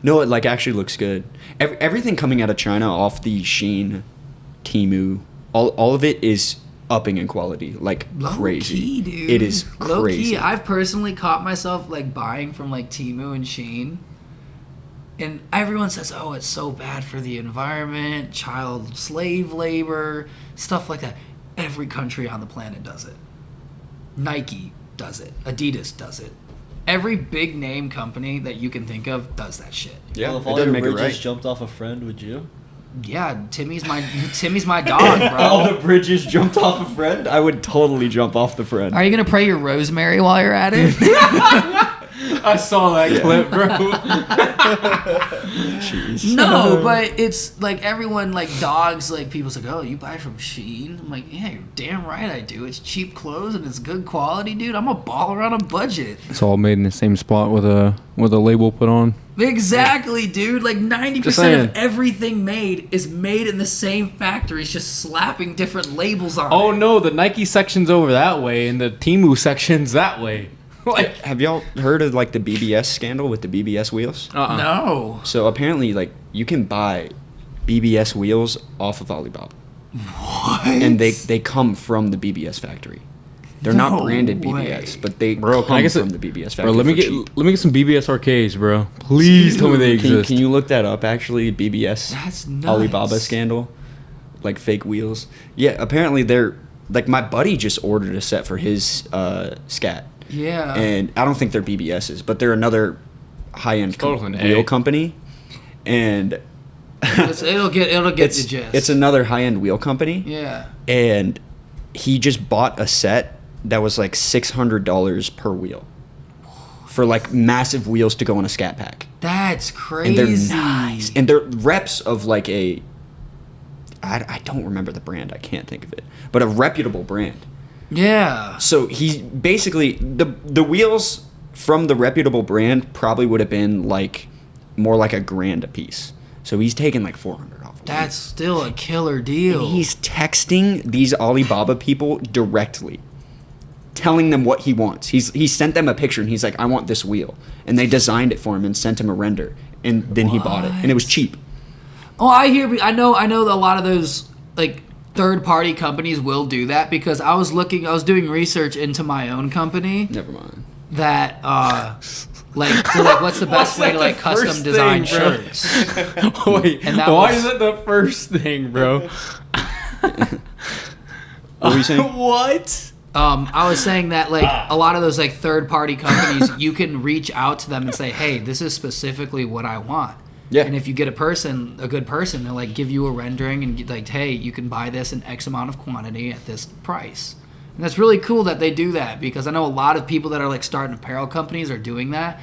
S3: No, it like actually looks good. Everything coming out of China off the Shein, Temu, all of it is upping in quality like
S1: Low
S3: crazy.
S1: key, dude.
S3: It is
S1: Low
S3: crazy.
S1: key. I've personally caught myself like buying from like Temu and Shein. And everyone says, oh, it's so bad for the environment, child slave labor, stuff like that. Every country on the planet does it. Nike does it. Adidas does it. Every big name company that you can think of does that shit.
S3: Yeah,
S4: Well, if
S3: it
S4: all
S3: doesn't
S4: your
S3: make it
S4: bridges
S3: right.
S4: jumped off a friend, would you?
S1: Yeah, Timmy's my dog,
S3: All
S1: bro.
S3: the bridges jumped off a friend. I would totally jump off the friend.
S1: Are you gonna pray your rosemary while you're at it?
S2: I saw that clip, bro.
S3: Jeez.
S1: No, but it's like everyone like dogs. Like people's like, oh, you buy from Shein? I'm like, yeah, you're damn right I do. It's cheap clothes and it's good quality, dude. I'm a baller on a budget.
S2: It's all made in the same spot with a label put on.
S1: Exactly, dude. Like 90% of
S2: saying.
S1: everything made is made in the same factories, just slapping different labels on
S2: Oh
S1: it.
S2: no, the Nike section's over that way and the Temu section's that way. Like,
S3: Have y'all heard of like the BBS scandal with the BBS wheels?
S1: No.
S3: So apparently, like you can buy BBS wheels off of Alibaba,
S1: What?
S3: and they come from the BBS factory. They're
S1: No
S3: not branded
S1: way.
S3: BBS, but they
S2: Bro, can I
S3: come
S2: get
S3: from
S2: some-
S3: the BBS
S2: bro,
S3: factory.
S2: let me get some BBS arcades, bro. Please tell me they
S3: Can,
S2: exist.
S3: can you look that up? Actually, BBS
S1: That's nuts.
S3: Alibaba scandal, like fake wheels. Yeah, apparently they're like my buddy just ordered a set for his Scat.
S1: Yeah.
S3: And I don't think they're BBSs, but they're another high-end
S2: Totally an
S3: wheel
S2: A.
S3: company, and
S1: It'll get the gist.
S3: it's another high-end wheel company,
S1: yeah.
S3: and he just bought a set that was like $600 per wheel for like massive wheels to go on a Scat Pack.
S1: That's crazy.
S3: And they're nice. And they're reps of like I don't remember the brand. I can't think of it. But a reputable brand.
S1: Yeah.
S3: So he's basically the wheels from the reputable brand probably would have been like more like $1,000 a piece. So he's taking like $400 off.
S1: That's still a killer deal.
S3: And he's texting these Alibaba people directly, telling them what he wants. He sent them a picture and he's like, I want this wheel. And they designed it for him and sent him a render. And then he bought it. And it was cheap.
S1: Oh, I know that a lot of those like third-party companies will do that, because I was doing research into my own company.
S3: Never mind.
S1: That what's the best way to like custom design shirts?
S2: Wait,
S1: And
S2: why is that the first thing, bro?
S3: What were you saying?
S4: What?
S1: I was saying that like a lot of those like third-party companies, you can reach out to them and say, hey, this is specifically what I want.
S3: Yeah.
S1: And if you get a good person, they'll like give you a rendering and like, hey, you can buy this in X amount of quantity at this price. And that's really cool that they do that, because I know a lot of people that are like starting apparel companies are doing that.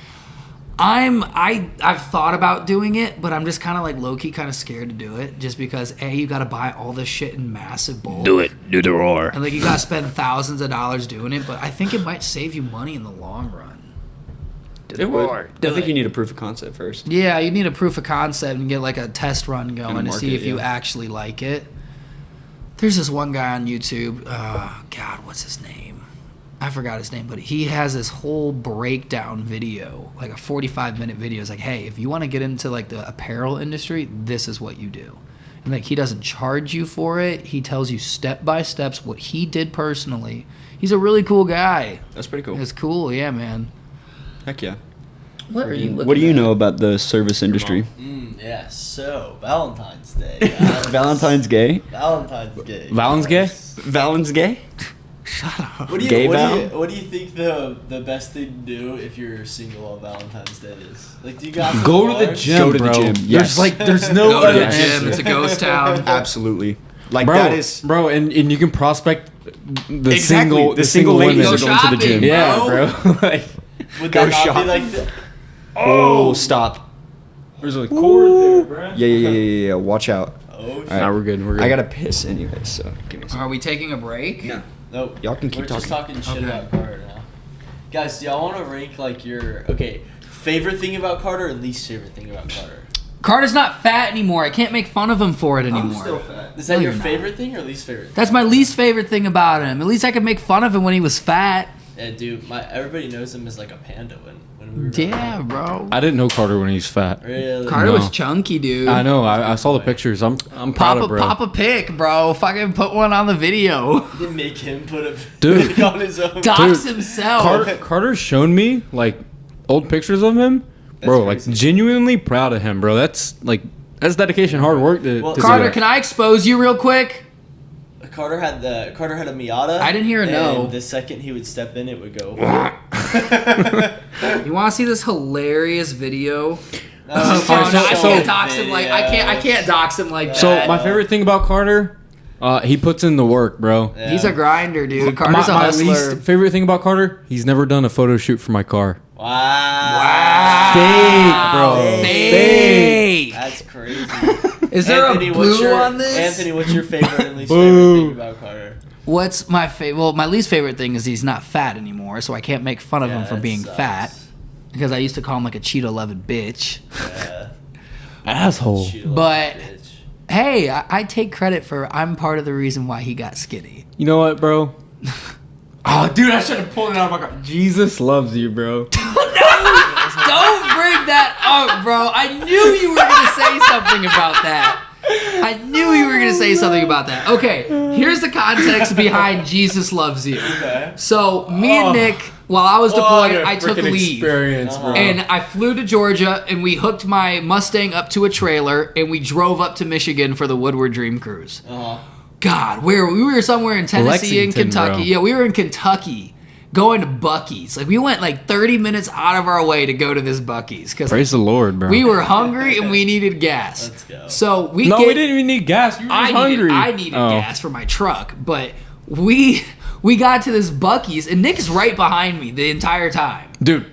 S1: I've thought about doing it, but I'm just kind of like low-key kind of scared to do it, just because you got to buy all this shit in massive bulk.
S5: Do it. Do the roar.
S1: And like you got to spend thousands of dollars doing it, but I think it might save you money in the long run.
S3: It would. I think you need a proof of concept first.
S1: Yeah, you need a proof of concept and get like a test run going to see
S3: market,
S1: if you
S3: yeah.
S1: actually like it. There's this one guy on YouTube. God, what's his name? I forgot his name, but he has this whole breakdown video, like a 45-minute video. It's like, hey, if you want to get into like the apparel industry, this is what you do. And like he doesn't charge you for it. He tells you step by steps what he did personally. He's a really cool guy.
S3: That's pretty cool.
S1: It's cool, yeah, man.
S3: Heck yeah.
S1: What are you?
S3: What do you know about the service industry?
S4: Yeah, so Valentine's Day.
S3: Valentine's gay?
S4: Valentine's Day.
S2: Valentine's gay?
S3: Valentine's gay?
S1: Shut up.
S4: What do you
S3: Gay
S4: what do
S3: Val?
S4: you what do you think the best thing to do if you're single on Valentine's Day is? Like, do you got
S2: Go to the gym,
S3: Go to the
S2: bro.
S3: gym, yes.
S2: There's no
S1: Go to the
S2: other
S1: gym.
S2: answer.
S1: It's a ghost town.
S3: Absolutely. Like
S2: Bro,
S3: that is
S2: bro, and you can prospect the
S3: Exactly.
S2: the single
S3: ladies
S2: women.
S3: are going to the
S1: shopping,
S3: gym.
S2: Yeah, bro. Like,
S4: Would
S3: Go
S4: that not
S3: shopping.
S4: be like the,
S3: Oh, stop.
S2: there's a cord there, bro.
S3: Yeah. Watch out.
S4: oh shit.
S3: All
S2: Nah, we're good. We're good.
S3: I gotta piss anyway, so give me a second.
S1: Are we taking a break?
S3: No.
S4: No,
S3: Y'all can keep
S4: we're just talking shit
S1: Okay.
S4: about Carter now. Guys, do y'all want to rank like your favorite thing about Carter and least favorite thing about Carter?
S1: Carter's not fat anymore. I can't make fun of him for it anymore.
S3: fat.
S4: Is that
S1: No,
S4: your
S1: you're not.
S4: favorite thing or least favorite?
S1: That's my least favorite thing about him. At least I could make fun of him when he was fat.
S4: Yeah, dude. Everybody knows him as like a panda when we were.
S1: Yeah, bro.
S2: I didn't know Carter when he's fat.
S4: Really?
S1: Carter
S2: No.
S1: was chunky, dude.
S2: I know. I saw the pictures. I'm proud
S1: Pop
S2: of bro.
S1: a pic, bro. Fucking put one on the video.
S4: Didn't make him put a
S2: Dude.
S4: pic on his own.
S1: Dox himself.
S2: Carter's shown me like old pictures of him, bro. Like
S4: crazy.
S2: genuinely proud of him, bro. That's dedication, hard work to.
S4: Well,
S2: to
S1: Carter,
S2: do that.
S1: can I expose you real quick?
S4: Carter had a Miata.
S1: I didn't hear a
S4: and
S1: no.
S4: The second he would step in, it would go.
S1: You want to see this hilarious video?
S4: No,
S1: Oh,
S2: so-
S1: no, I
S2: so-
S1: can't dox him like I can't dox him like
S2: So
S1: that.
S2: my favorite thing about Carter, he puts in the work, bro.
S4: Yeah.
S1: He's a grinder, dude. Carter's a
S2: my
S1: hustler.
S2: least favorite thing about Carter, he's never done a photo shoot for my car.
S4: Wow.
S2: Fake, bro.
S1: Fake.
S4: That's crazy.
S1: Is there
S4: Anthony,
S1: a
S4: what's
S1: blue
S4: your,
S1: on this?
S4: Anthony, what's your favorite and least
S2: Boo.
S4: favorite thing about Carter?
S1: What's my favorite? Well, my least favorite thing is he's not fat anymore, so I can't make fun of him for
S4: that
S1: being
S4: sucks.
S1: fat. Because I used to call him like a Cheeto-loving bitch.
S4: Yeah.
S2: Asshole.
S4: Shoot a
S1: But-
S4: bitch.
S1: Hey, I take credit for I'm part of the reason why he got skinny.
S2: You know what, bro? Oh, dude, I should have pulled it out of my car. Jesus loves you, bro.
S1: Don't bring that up, bro. I knew you were gonna say something about that. I knew you were gonna say something about that. Okay, here's the context behind Jesus Loves You.
S4: Okay.
S1: So me and Nick, while I was deployed,
S2: What a
S1: I took
S2: freaking
S1: leave.
S2: experience, bro.
S1: And I flew to Georgia, and we hooked my Mustang up to a trailer, and we drove up to Michigan for the Woodward Dream Cruise. God, where we were somewhere in Tennessee and
S2: Lexington,
S1: Kentucky.
S2: bro.
S1: Yeah, we were in Kentucky, going to Buc-ee's. Like we went like 30 minutes out of our way to go to this Buc-ee's because
S2: Praise the Lord, bro.
S1: we were hungry and we needed gas.
S4: Let's go.
S1: So we
S2: we didn't even need gas. You were just hungry.
S1: I needed
S2: Oh.
S1: gas for my truck, but we got to this Buc-ee's and Nick is right behind me the entire time.
S2: Dude,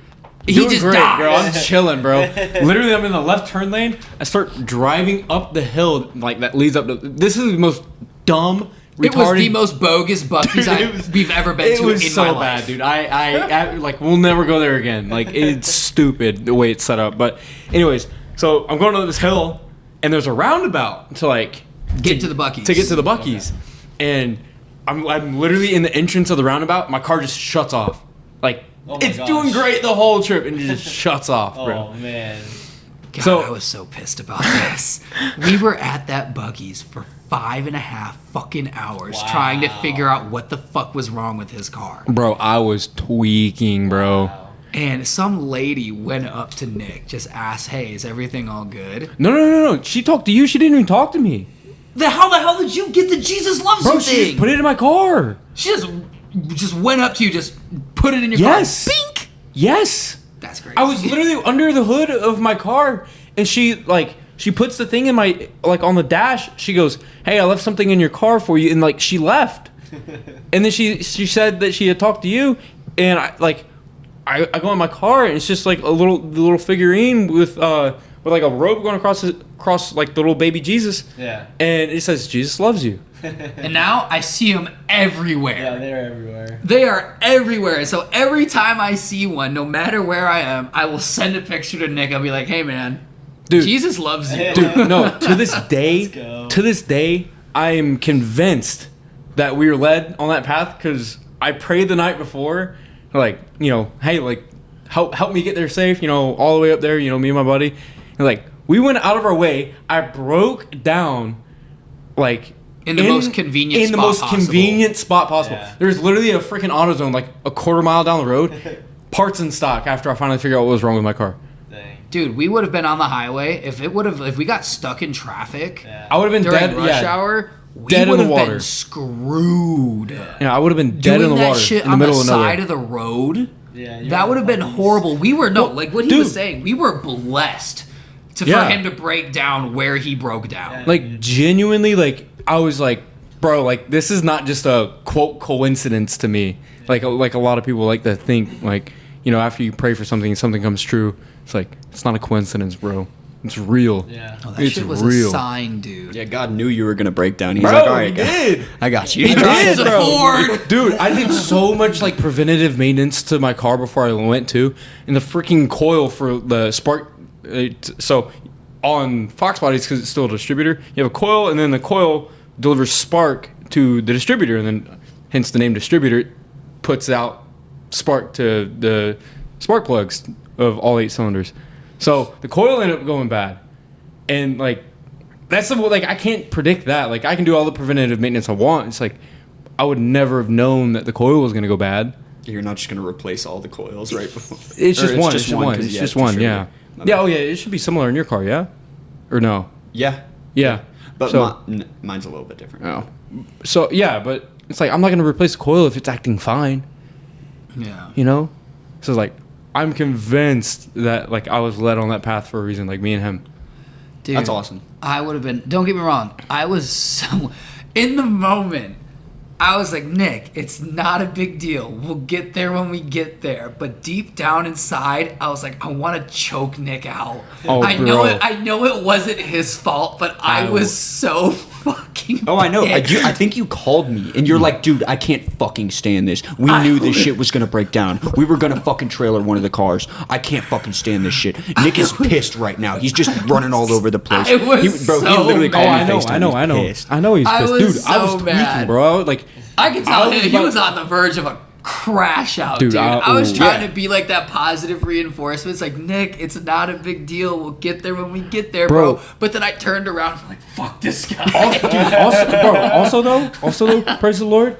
S1: He
S2: Doing
S1: just
S2: great,
S1: died.
S2: bro. I'm chilling, bro. Literally, I'm in the left turn lane. I start driving up the hill like that leads up to. This is the most dumb, retarded.
S1: It was the most bogus Buc-ee's we've ever been
S2: It
S1: to
S2: was
S1: in
S2: so
S1: my
S2: bad,
S1: life.
S2: dude. I like we'll never go there again. Like it's stupid the way it's set up. But anyways, so I'm going up this hill, and there's a roundabout to like
S1: Get to the Buc-ee's.
S2: to get to the Buc-ee's, and I'm literally in the entrance of the roundabout. My car just shuts off. Like
S4: Oh my
S2: it's
S4: gosh.
S2: doing great the whole trip, and it just shuts off, bro.
S4: Oh man.
S1: God,
S2: So-
S1: I was so pissed about this. We were at that Buc-ee's for 5.5 fucking hours
S4: Wow.
S1: trying to figure out what the fuck was wrong with his car.
S2: Bro, I was tweaking, bro.
S4: Wow.
S1: And some lady went up to Nick, just asked, "Hey, is everything all good?"
S2: No. She talked to you. She didn't even talk to me.
S1: How the hell did you get the Jesus loves
S2: Bro,
S1: you
S2: she
S1: thing?
S2: just put it in my car.
S1: She just went up to you, just put it in your
S2: Yes.
S1: car. Bink.
S2: Yes.
S1: That's crazy.
S2: I was literally under the hood of my car, and she puts the thing in my on the dash. She goes, "Hey, I left something in your car for you," and like she left. And then she said that she had talked to you, and I go in my car, and it's just like the little figurine with like a rope going across like the little baby Jesus.
S4: Yeah.
S2: And it says Jesus loves you.
S1: And now I see them everywhere.
S4: Yeah, they're everywhere.
S1: They are everywhere. So every time I see one, no matter where I am, I will send a picture to Nick. I'll be like, "Hey, man,
S2: Dude.
S1: Jesus loves you."
S2: Dude, no, to this
S4: go.
S2: day, I am convinced that we were led on that path because I prayed the night before, like, hey, like, help me get there safe, all the way up there, me and my buddy. And like, we went out of our way. I broke down, like,
S1: In the most convenient
S2: in the
S1: spot
S2: most
S1: possible.
S2: convenient spot possible.
S4: Yeah.
S2: There's literally a freaking AutoZone like a quarter mile down the road, parts in stock. After I finally figured out what was wrong with my car,
S4: Dang.
S1: Dude, we would have been on the highway if we got stuck in traffic
S4: Yeah.
S2: I would have been
S1: during
S2: dead.
S1: rush
S2: yeah,
S1: hour. We
S2: Dead in
S1: would
S2: the
S1: have
S2: water.
S1: been screwed.
S2: yeah, I would have been dead
S1: Doing
S2: in the
S1: that
S2: water
S1: shit
S2: in the
S1: on
S2: middle
S1: the
S2: of nowhere.
S1: side of the road.
S4: Yeah, you're
S1: That
S4: on
S1: would have been
S4: Buc-ee's.
S1: horrible. We were like what he
S2: dude.
S1: was saying. We were blessed for
S2: Yeah.
S1: him to break down where he broke down.
S4: Yeah.
S2: Like genuinely, like I was like, bro, like this is not just a quote coincidence to me. Like a lot of people like to think, like, after you pray for something and something comes true, it's like it's not a coincidence, bro. It's real.
S4: Yeah.
S1: Oh, that
S2: It's
S1: shit was
S2: real.
S1: a sign, dude.
S3: Yeah, God knew you were gonna break down. He's
S2: Bro,
S3: like, all right,
S2: he
S3: guys,
S2: did.
S3: I got you.
S1: He drives a Ford.
S2: Dude, I did so much like preventative maintenance to my car before I went to, and the freaking coil for the spark. So on Fox bodies, because it's still a distributor, you have a coil, and then the coil delivers spark to the distributor, and then hence the name distributor. It puts out spark to the spark plugs of all 8 cylinders. So the coil ended up going bad, and like that's the like I can't predict that. Like I can do all the preventative maintenance I want. It's like I would never have known that the coil was gonna go bad.
S3: You're not just gonna replace all the coils right before.
S2: It's
S3: Or
S2: just one. It's just one.
S3: 'cause,
S2: It's
S3: yeah,
S2: just one. Yeah.
S3: distributor. My
S2: Yeah.
S3: bad.
S2: Oh yeah. It should be similar in your car. Yeah. Or no?
S3: Yeah,
S2: Yeah.
S3: but
S2: So-
S3: mine's a little bit different.
S2: Oh. So yeah, but it's like I'm not gonna replace the coil if it's acting fine.
S1: Yeah.
S2: So it's like I'm convinced that like I was led on that path for a reason. Like me and him.
S1: Dude,
S3: That's awesome.
S1: I would have been. Don't get me wrong. I was so in the moment. I was like, Nick, it's not a big deal. We'll get there when we get there. But deep down inside, I was like, I want to choke Nick out.
S2: Oh,
S1: I know
S2: bro.
S1: it. I know it wasn't his fault, but I was so fucking.
S3: Oh, I know.
S1: pissed.
S3: I think you called me, and you're like, dude, I can't fucking stand this. We knew this shit was gonna break down. We were gonna fucking trailer one of the cars. I can't fucking stand this shit. Nick is pissed right now. He's just running all over the place.
S1: I was
S3: he
S1: so
S3: literally called
S1: mad.
S3: me
S2: I
S3: FaceTime.
S2: know.
S3: He's
S2: I know.
S3: pissed.
S2: I know he's
S1: I
S2: pissed,
S1: was
S2: dude. I was
S1: so
S2: tweaking,
S1: mad.
S2: bro. Like
S1: I could tell
S2: was
S1: he
S2: about-
S1: was on the verge of a crash out,
S2: Dude,
S1: dude. I was
S2: ooh.
S1: trying
S3: Yeah.
S1: to be like that positive reinforcement. It's like, Nick, it's not a big deal. We'll get there when we get there, bro.
S2: Bro.
S1: But then I turned around and I'm like, fuck this guy.
S2: Also though, praise the Lord.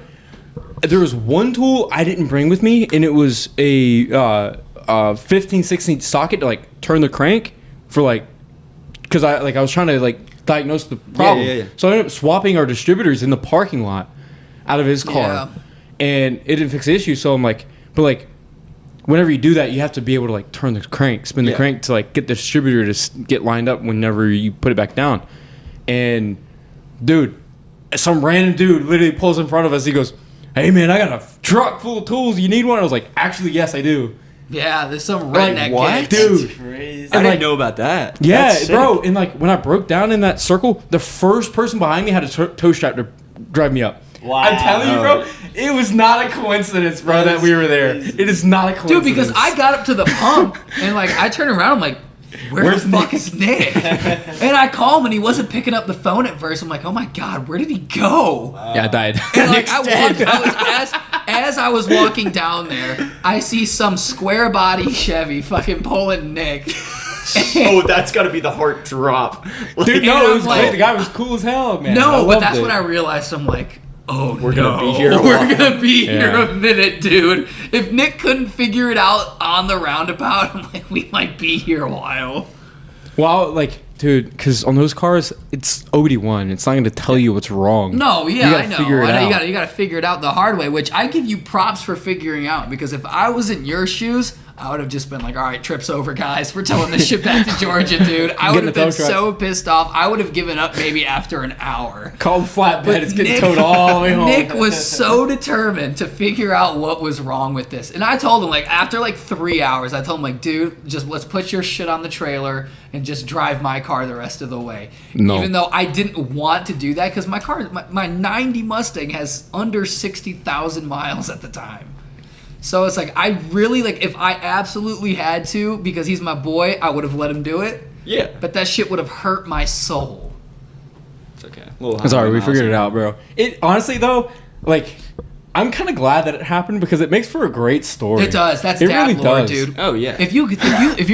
S2: There was one tool I didn't bring with me, and it was a 15/16 socket to like turn the crank for like, because I was trying to like diagnose the problem.
S3: yeah.
S2: So I ended up swapping our distributors in the parking lot out of his car,
S1: Yeah.
S2: and it didn't fix the issue. So I'm like, but like, whenever you do that, you have to be able to like turn the crank, spin the
S3: Yeah.
S2: crank to like get the distributor to get lined up whenever you put it back down. And dude, some random dude literally pulls in front of us. He goes, "Hey man, I got a truck full of tools. You need one?" I was like, "Actually, yes, I do."
S1: Yeah, there's some
S2: Like,
S1: redneck
S3: what?
S1: kids.
S2: Dude.
S4: Crazy.
S3: I
S2: And,
S3: didn't
S2: like-
S3: know about that.
S2: Yeah,
S3: That's sick.
S2: bro. And like when I broke down in that circle, the first person behind me had a toe strap to drive me up.
S4: Wow.
S2: I'm telling you, bro, it was not a coincidence, bro, that we were there.
S4: Crazy.
S2: It is not a coincidence.
S1: Dude, because I got up to the pump and like I turned around, I'm like, where the fuck is Nick? And I call him and he wasn't picking up the phone at first. I'm like, oh my god, where did he go?
S2: Yeah, I died.
S1: And like as I was walking down there, I see some square body Chevy fucking pulling Nick.
S3: Oh, that's got to be the heart drop.
S2: Dude,
S1: And
S2: no, it was
S1: I'm like-
S2: great. The guy was cool as hell, man. I
S1: No, but
S2: loved
S1: that's
S2: it.
S1: when I realized I'm like, oh,
S3: We're
S1: no.
S3: gonna be here a
S1: We're
S3: while.
S1: gonna be here
S2: Yeah.
S1: a minute, dude. If Nick couldn't figure it out on the roundabout, I'm like, we might be here a while.
S2: Well, like, dude, because on those cars, it's OD1. It's not going to tell you what's wrong.
S1: No,
S2: You
S1: yeah,
S2: gotta
S1: I know.
S2: figure it
S1: I know
S2: out.
S1: you gotta figure it out the hard way, which I give you props for figuring out, because if I was in your shoes, I would have just been like, all right, trip's over, guys. We're towing this shit back to Georgia, dude. I would
S2: Getting
S1: have
S2: the
S1: been
S2: tow truck.
S1: so pissed off. I would have given up maybe after an hour.
S2: Call the flatbed.
S1: But
S2: It's getting
S1: Nick-
S2: towed all the way home.
S1: Nick was so determined to figure out what was wrong with this. And I told him, like, after like 3 hours, I told him, like, dude, just let's put your shit on the trailer and just drive my car the rest of the way.
S2: No.
S1: Even though I didn't want to do that, because my car, my 90 Mustang has under 60,000 miles at the time. So it's like, I really, like, if I absolutely had to, because he's my boy, I would have let him do it.
S3: Yeah.
S1: But that shit would have hurt my soul.
S3: It's okay. A little
S2: I'm sorry, we
S3: miles
S2: figured
S3: in.
S2: it out, bro. It honestly though, like, I'm kind of glad that it happened because it makes for a great story.
S1: It does. That's
S2: it
S1: dad
S2: really
S1: lore,
S2: does.
S1: dude.
S3: Oh, yeah.
S1: If you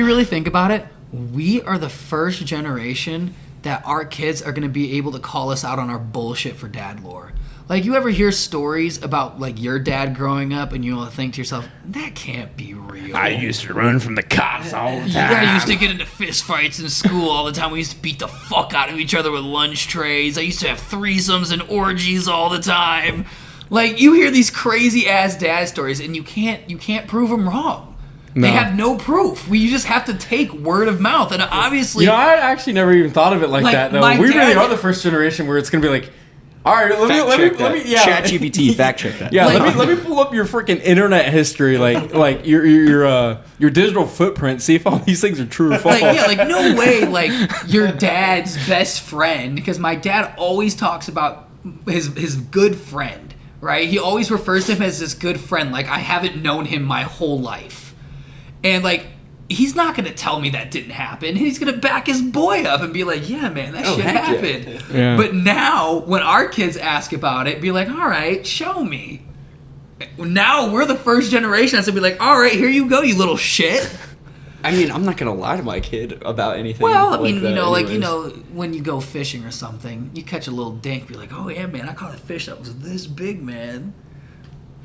S1: really think about it, we are the first generation that our kids are going to be able to call us out on our bullshit for dad lore. Like, you ever hear stories about, like, your dad growing up and you'll think to yourself, that can't be real.
S2: to run from the cops all the
S1: I used to get into fist fights in school all the time. We used to beat the fuck out of each other with lunch trays. I used to have threesomes and orgies all the time. Like, you hear these crazy ass dad stories and you can't prove them wrong.
S2: No.
S1: They have no proof. You just have to take word of mouth. And obviously,
S2: You know, I actually never even thought of it like
S1: Like,
S2: that, though.
S1: my
S2: We really
S1: dad-
S2: are the first generation where it's going to be like, all right, let me, yeah.
S3: ChatGPT, fact check that.
S2: Yeah,
S1: Like-
S2: let me pull up your freaking internet history, like your digital footprint. See if all these things are true or false.
S1: like, yeah, like, no way, like, your dad's best friend, because my dad always talks about his good friend, right? He always refers to him as his good friend, like, I haven't known him my whole life. And, like, he's not going to tell me that didn't happen. He's going to back his boy up and be like, yeah, man, that shit
S3: heck yeah.
S1: happened.
S2: Yeah.
S1: But now, when our kids ask about it, be like, all right, show me. Now we're the first generation that's going to be like, all right, here you go, you little shit.
S3: I mean, I'm not gonna lie to my kid about anything.
S1: Well, I
S3: like
S1: mean,
S3: that
S1: like,
S3: anyways.
S1: when you go fishing or something, you catch a little dink, be like, oh yeah, man, I caught a fish that was this big, man.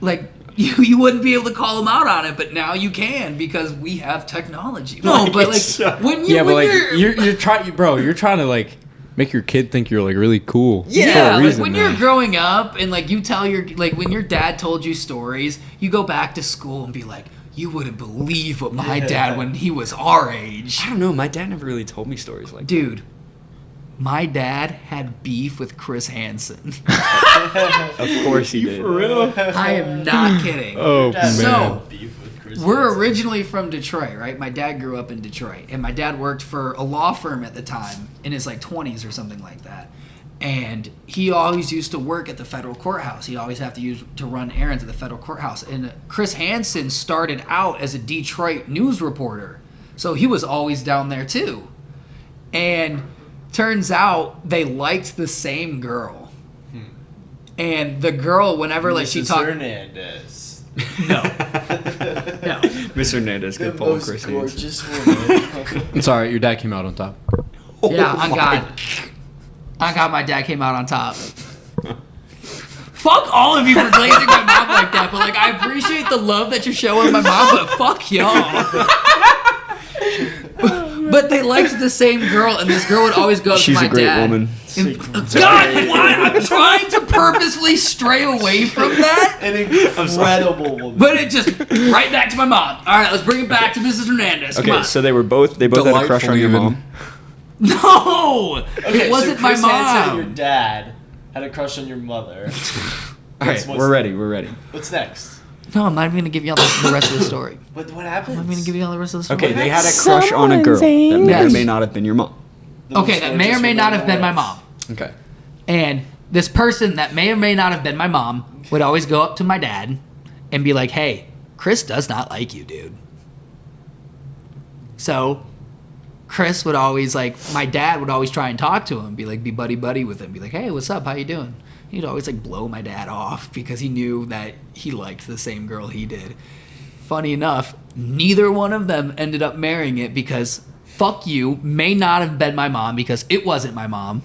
S1: Like, you wouldn't be able to call him out on it, but now you can because we have technology. No,
S3: Like,
S1: but like,
S3: it's,
S1: when you,
S2: yeah, but
S1: when
S2: like you're trying, bro. You're trying to like make your kid think you're like really cool. for
S1: yeah,
S2: a
S1: like
S2: reason,
S1: when
S2: man.
S1: you're growing up and like you tell your, like when your dad told you stories, you go back to school and be like, you wouldn't believe what my dad when he was our age.
S3: I don't know. My dad never really told me stories like.
S1: Dude, my dad had beef with Chris Hansen.
S3: Of course he did.
S2: For real?
S1: I am not kidding.
S2: Oh
S4: That's
S2: man.
S1: So-
S4: beef with Chris
S1: We're
S4: Hansen.
S1: originally from Detroit, right? My dad grew up in Detroit, and my dad worked for a law firm at the time in his like 20s or something like that. And he always used to work at the federal courthouse. He'd always have to run errands at the federal courthouse. And Chris Hansen started out as a Detroit news reporter, so he was always down there too. And turns out they liked the same girl. And the girl, whenever like she
S4: Mrs.
S1: talked,
S4: Hernandez.
S1: no,
S3: Mr. Hernandez
S4: The
S3: could pull
S4: most
S3: Chris Hansen.
S4: gorgeous woman.
S2: I'm sorry, your dad came out on top.
S1: yeah, on God. On God, my dad came out on top. Fuck all of you for glazing my mom like that, but like I appreciate the love that you're showing my mom, but fuck y'all. But they liked the same girl, and this girl would always go up
S3: She's
S1: to my
S3: a great
S1: dad.
S3: woman.
S1: And- God, why? I'm trying to purposefully stray away from that,
S4: An incredible woman.
S1: but it just right back to my mom. All right, let's bring it back to Mrs. Hernandez. Come
S3: Okay,
S1: on.
S3: so they both had a crush
S2: Delightful
S3: on your
S2: even.
S3: mom.
S1: No,
S4: Okay,
S1: it wasn't
S4: so
S1: my
S4: Chris Hansen, your
S1: mom.
S4: dad, had a crush on your mother.
S3: All right,
S4: What's-
S3: we're ready.
S4: What's next?
S1: No, I'm not even gonna give you all the rest of the story.
S4: But what happened?
S1: I'm gonna give you all the rest of the story.
S3: Okay, they had a crush on a girl that may or
S1: Yes.
S3: may not have been your mom.
S1: Okay, that may or may not have been my mom.
S3: Okay.
S1: And this person that may or may not have been my mom would always go up to my dad and be like, hey, Chris does not like you, dude. So Chris would always, like, my dad would always try and talk to him, be like, be buddy-buddy with him, be like, hey, what's up, how you doing? He'd always, like, blow my dad off because he knew that he liked the same girl he did. Funny enough, neither one of them ended up marrying it because, fuck you, may not have been my mom because it wasn't my mom.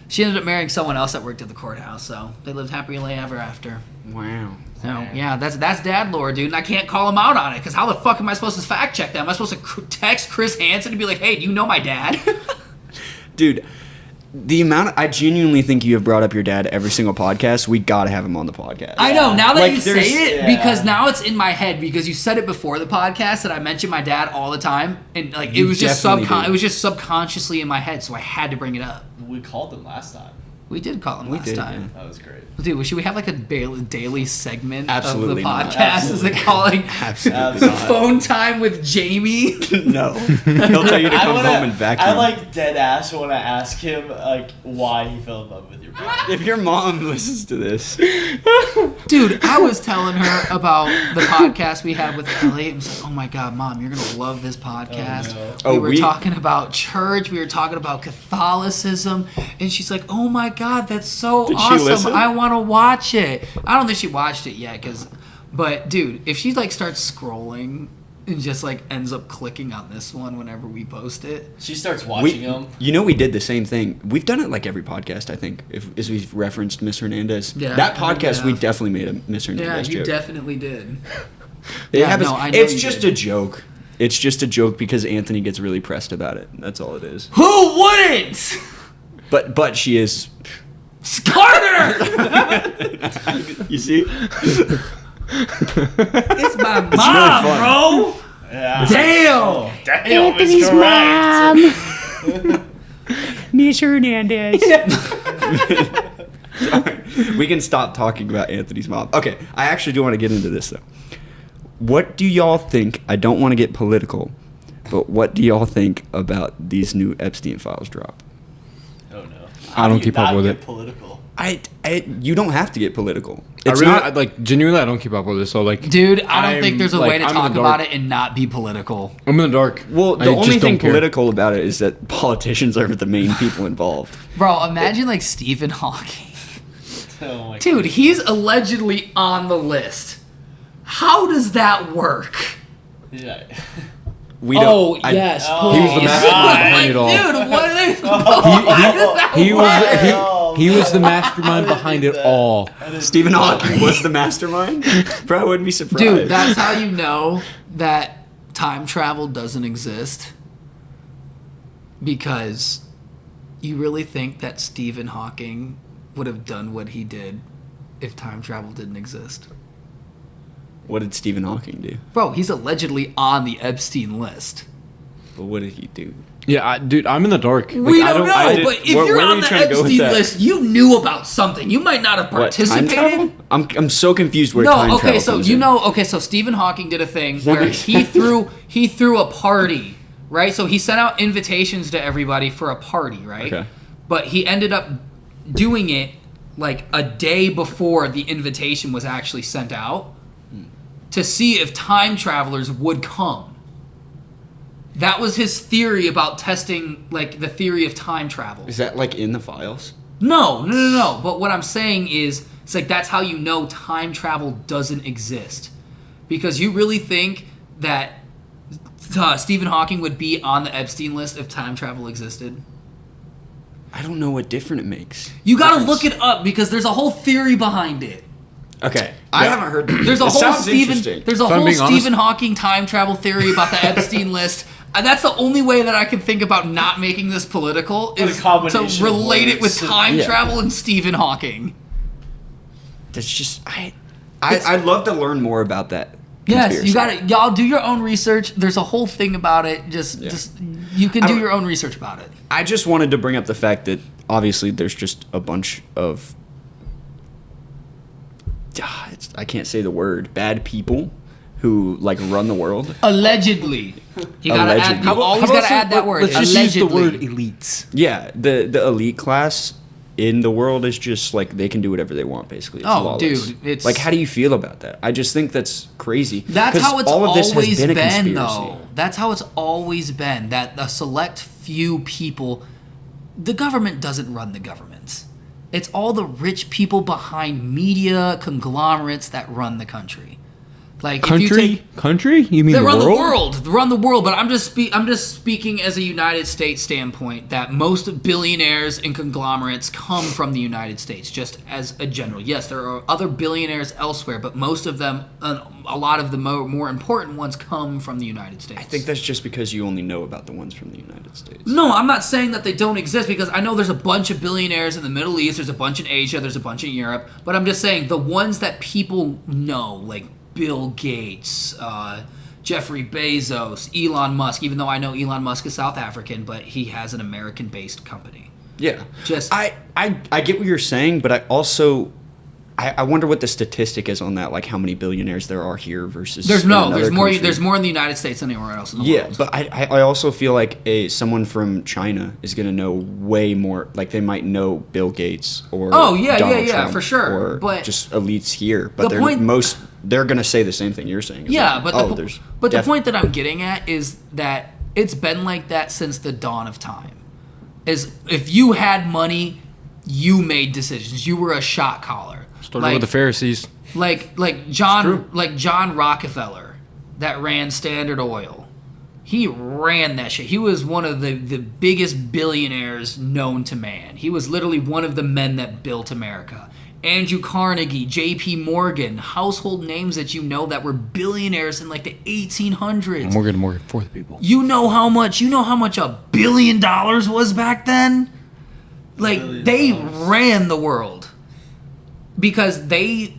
S1: She ended up marrying someone else that worked at the courthouse, so they lived happily ever after.
S3: Wow.
S1: So, yeah, that's dad lore, dude, and I can't call him out on it, because how the fuck am I supposed to fact check that? Am I supposed to text Chris Hansen and be like, hey, do you know my dad?
S3: Dude, the amount I genuinely think you have brought up your dad every single podcast. We gotta have him on the podcast.
S1: I know, now that
S3: Like,
S1: you say
S3: there's-
S1: it, because now it's in my head, because you said it before the podcast that I mentioned my dad all the time, and like
S3: You
S1: it was just
S3: definitely do.
S1: it was just subconsciously in my head, so I had to bring it up.
S4: We called them last time.
S1: We did call him
S3: We
S1: last
S3: did,
S1: time.
S4: That was great.
S1: Dude, should we have like a daily segment
S3: Absolutely
S1: of the
S3: not.
S1: podcast? Is it calling
S3: Absolutely not.
S1: Phone Time with Jamie?
S3: No. He'll tell you to come home and vacuum.
S4: I like dead ass want to ask him like why he fell in love with your brother.
S3: If your mom listens to this,
S1: Dude, I was telling her about the podcast we had with Ellie. I was like, oh my God, Mom, you're going to love this podcast.
S4: Oh,
S3: no.
S1: We were talking about church. We were talking about Catholicism. And she's like, oh my God, that's so
S3: Did she
S1: awesome.
S3: listen?
S1: I want to watch it. I don't think she watched it yet. But, dude, if she like starts scrolling and just like ends up clicking on this one whenever we post it.
S4: She starts watching him.
S3: you know, we did the same thing. We've done it like every podcast, I think, as we've referenced Miss Hernandez.
S1: Yeah,
S3: that
S1: I think we
S3: podcast, we
S1: have.
S3: definitely made a Miss
S1: Yeah,
S3: Hernandez
S1: you
S3: joke.
S1: definitely did.
S3: It
S1: Yeah,
S3: happens.
S1: no, I know
S3: It's
S1: you
S3: just
S1: did.
S3: a joke. It's just a joke because Anthony gets really pressed about it. That's all it is.
S1: Who wouldn't?
S3: But she is.
S1: Carter!
S3: You see?
S1: It's my mom,
S3: really fun.
S1: bro.
S4: Yeah.
S1: Damn.
S4: Oh, damn is correct.
S3: Miss Hernandez. Sorry. We can stop talking about Anthony's mom. Okay, I actually do want to get into this though. What do y'all think? I don't want to get political, but what do y'all think about these new Epstein files drop?
S4: Oh no.
S2: I don't keep up with it.
S4: Political.
S3: You don't have to get political.
S2: I
S3: It's
S2: really,
S3: not.
S2: like, genuinely, I don't keep up with it. So, like,
S1: Dude, I don't
S2: I'm,
S1: think there's a
S2: like,
S1: way to
S2: I'm in
S1: talk
S2: the
S1: about
S2: dark.
S1: it and not be political.
S2: I'm in the dark.
S3: Well,
S2: I
S3: the
S2: just
S3: only thing
S2: don't care.
S3: political about it is that politicians are the main people involved.
S1: Bro, imagine like Stephen Hawking.
S4: Oh my
S1: Dude, he's allegedly on the list. How does that work?
S4: God. Yeah.
S3: We don't.
S1: yes,
S4: Oh,
S2: He was the
S1: please.
S2: mastermind behind
S1: Like,
S2: it all.
S1: Dude, what are they?
S2: He
S4: Oh,
S2: was the
S4: man.
S2: mastermind behind it all.
S3: Stephen Hawking was the mastermind. Probably wouldn't be surprised.
S1: Dude, that's how you know that time travel doesn't exist. Because you really think that Stephen Hawking would have done what he did if time travel didn't exist?
S3: What did Stephen Hawking do?
S1: Bro, he's allegedly on the Epstein list.
S3: But what did he do?
S2: Yeah, dude, I'm in the dark. Like,
S1: We
S2: I
S1: don't know,
S2: I did-
S1: but if
S3: where
S1: you're
S3: were
S1: on
S3: you
S1: the
S3: trying to go with
S1: Epstein
S3: that?
S1: list, you knew about something. You might not have
S3: What, time
S1: participated.
S3: travel? I'm so confused where time
S1: No,
S3: travel
S1: okay, so
S3: comes
S1: you
S3: in.
S1: know, so Stephen Hawking did a thing where he threw a party, right? So he sent out invitations to everybody for a party, right?
S3: Okay.
S1: But he ended up doing it like a day before the invitation was actually sent out to see if time travelers would come. That was his theory about testing, like, the theory of time travel.
S3: Is that like in the files?
S1: No. But what I'm saying is, it's like that's how you know time travel doesn't exist. Because you really think that Stephen Hawking would be on the Epstein list if time travel existed?
S3: I don't know what different it makes.
S1: You gotta
S3: Difference.
S1: look it up because there's a whole theory behind it.
S3: Okay, I haven't heard.
S1: There's a
S3: It
S1: whole
S3: sounds interesting.
S1: There's a
S2: If I'm
S1: whole
S2: being honest-
S1: Stephen Hawking time travel theory about the Epstein list. And that's the only way that I can think about not making this political
S4: What a
S1: is to
S4: combination of
S1: relate it with
S4: words.
S1: time
S3: Yeah.
S1: travel and Stephen Hawking.
S3: That's just I'd love to learn more about that.
S1: Yes,
S3: conspiracy.
S1: you got to y'all do your own research. There's a whole thing about it. Just you can do your own research about it.
S3: I just wanted to bring up the fact that obviously there's just a bunch of I can't say the word, bad people who like run the world.
S1: Allegedly. You gotta
S3: Allegedly.
S1: add, you always gotta add that word.
S2: Let's just
S1: Allegedly.
S2: use the word elites.
S3: Yeah, the elite class in the world is just like they can do whatever they want basically. It's
S1: Oh,
S3: lawless.
S1: dude, it's
S3: like, how do you feel about that? I just think that's crazy.
S1: That's
S3: 'Cause
S1: how it's
S3: all of this has
S1: always
S3: been a
S1: been,
S3: conspiracy.
S1: though. That's how it's always been. That a select few people, the government doesn't run the governments. It's all the rich people behind media conglomerates that run the country. Like if you take,
S2: Country? You mean
S1: they
S2: the
S1: run
S2: world?
S1: the world. They run the world. But I'm just speaking as a United States standpoint that most billionaires and conglomerates come from the United States, just as a general. Yes, there are other billionaires elsewhere, but most of them, a lot of the more important ones, come from the United States.
S3: I think that's just because you only know about the ones from the United States.
S1: No, I'm not saying that they don't exist because I know there's a bunch of billionaires in the Middle East, there's a bunch in Asia, there's a bunch in Europe, but I'm just saying the ones that people know, like Bill Gates, Jeffrey Bezos, Elon Musk, even though I know Elon Musk is South African, but he has an American-based company.
S3: Yeah.
S1: Just
S3: I get what you're saying, but I also I wonder what the statistic is on that, like how many billionaires there are here versus
S1: there's
S3: in
S1: more
S3: another
S1: there's
S3: country.
S1: more in the United States than anywhere else in the
S3: Yeah,
S1: world.
S3: but I also feel like someone from China is gonna know way more. Like they might know Bill Gates or
S1: Oh, yeah,
S3: Donald
S1: yeah,
S3: Trump
S1: for sure,
S3: or
S1: but
S3: just elites here. But
S1: the point-
S3: they're gonna say the same thing you're saying. It's
S1: Yeah,
S3: like,
S1: but the point that I'm getting at is that it's been like that since the dawn of time. Is if you had money, you made decisions. You were a shot caller.
S2: Started with the Pharisees.
S1: Like
S2: true.
S1: John Rockefeller that ran Standard Oil. He ran that shit. He was one of the biggest billionaires known to man. He was literally one of the men that built America. Andrew Carnegie, J.P. Morgan, household names that you know that were billionaires in like the 1800s.
S2: Morgan for the people.
S1: You know how much $1 billion was back then? Like
S4: $1 billion.
S1: they ran the world. Because they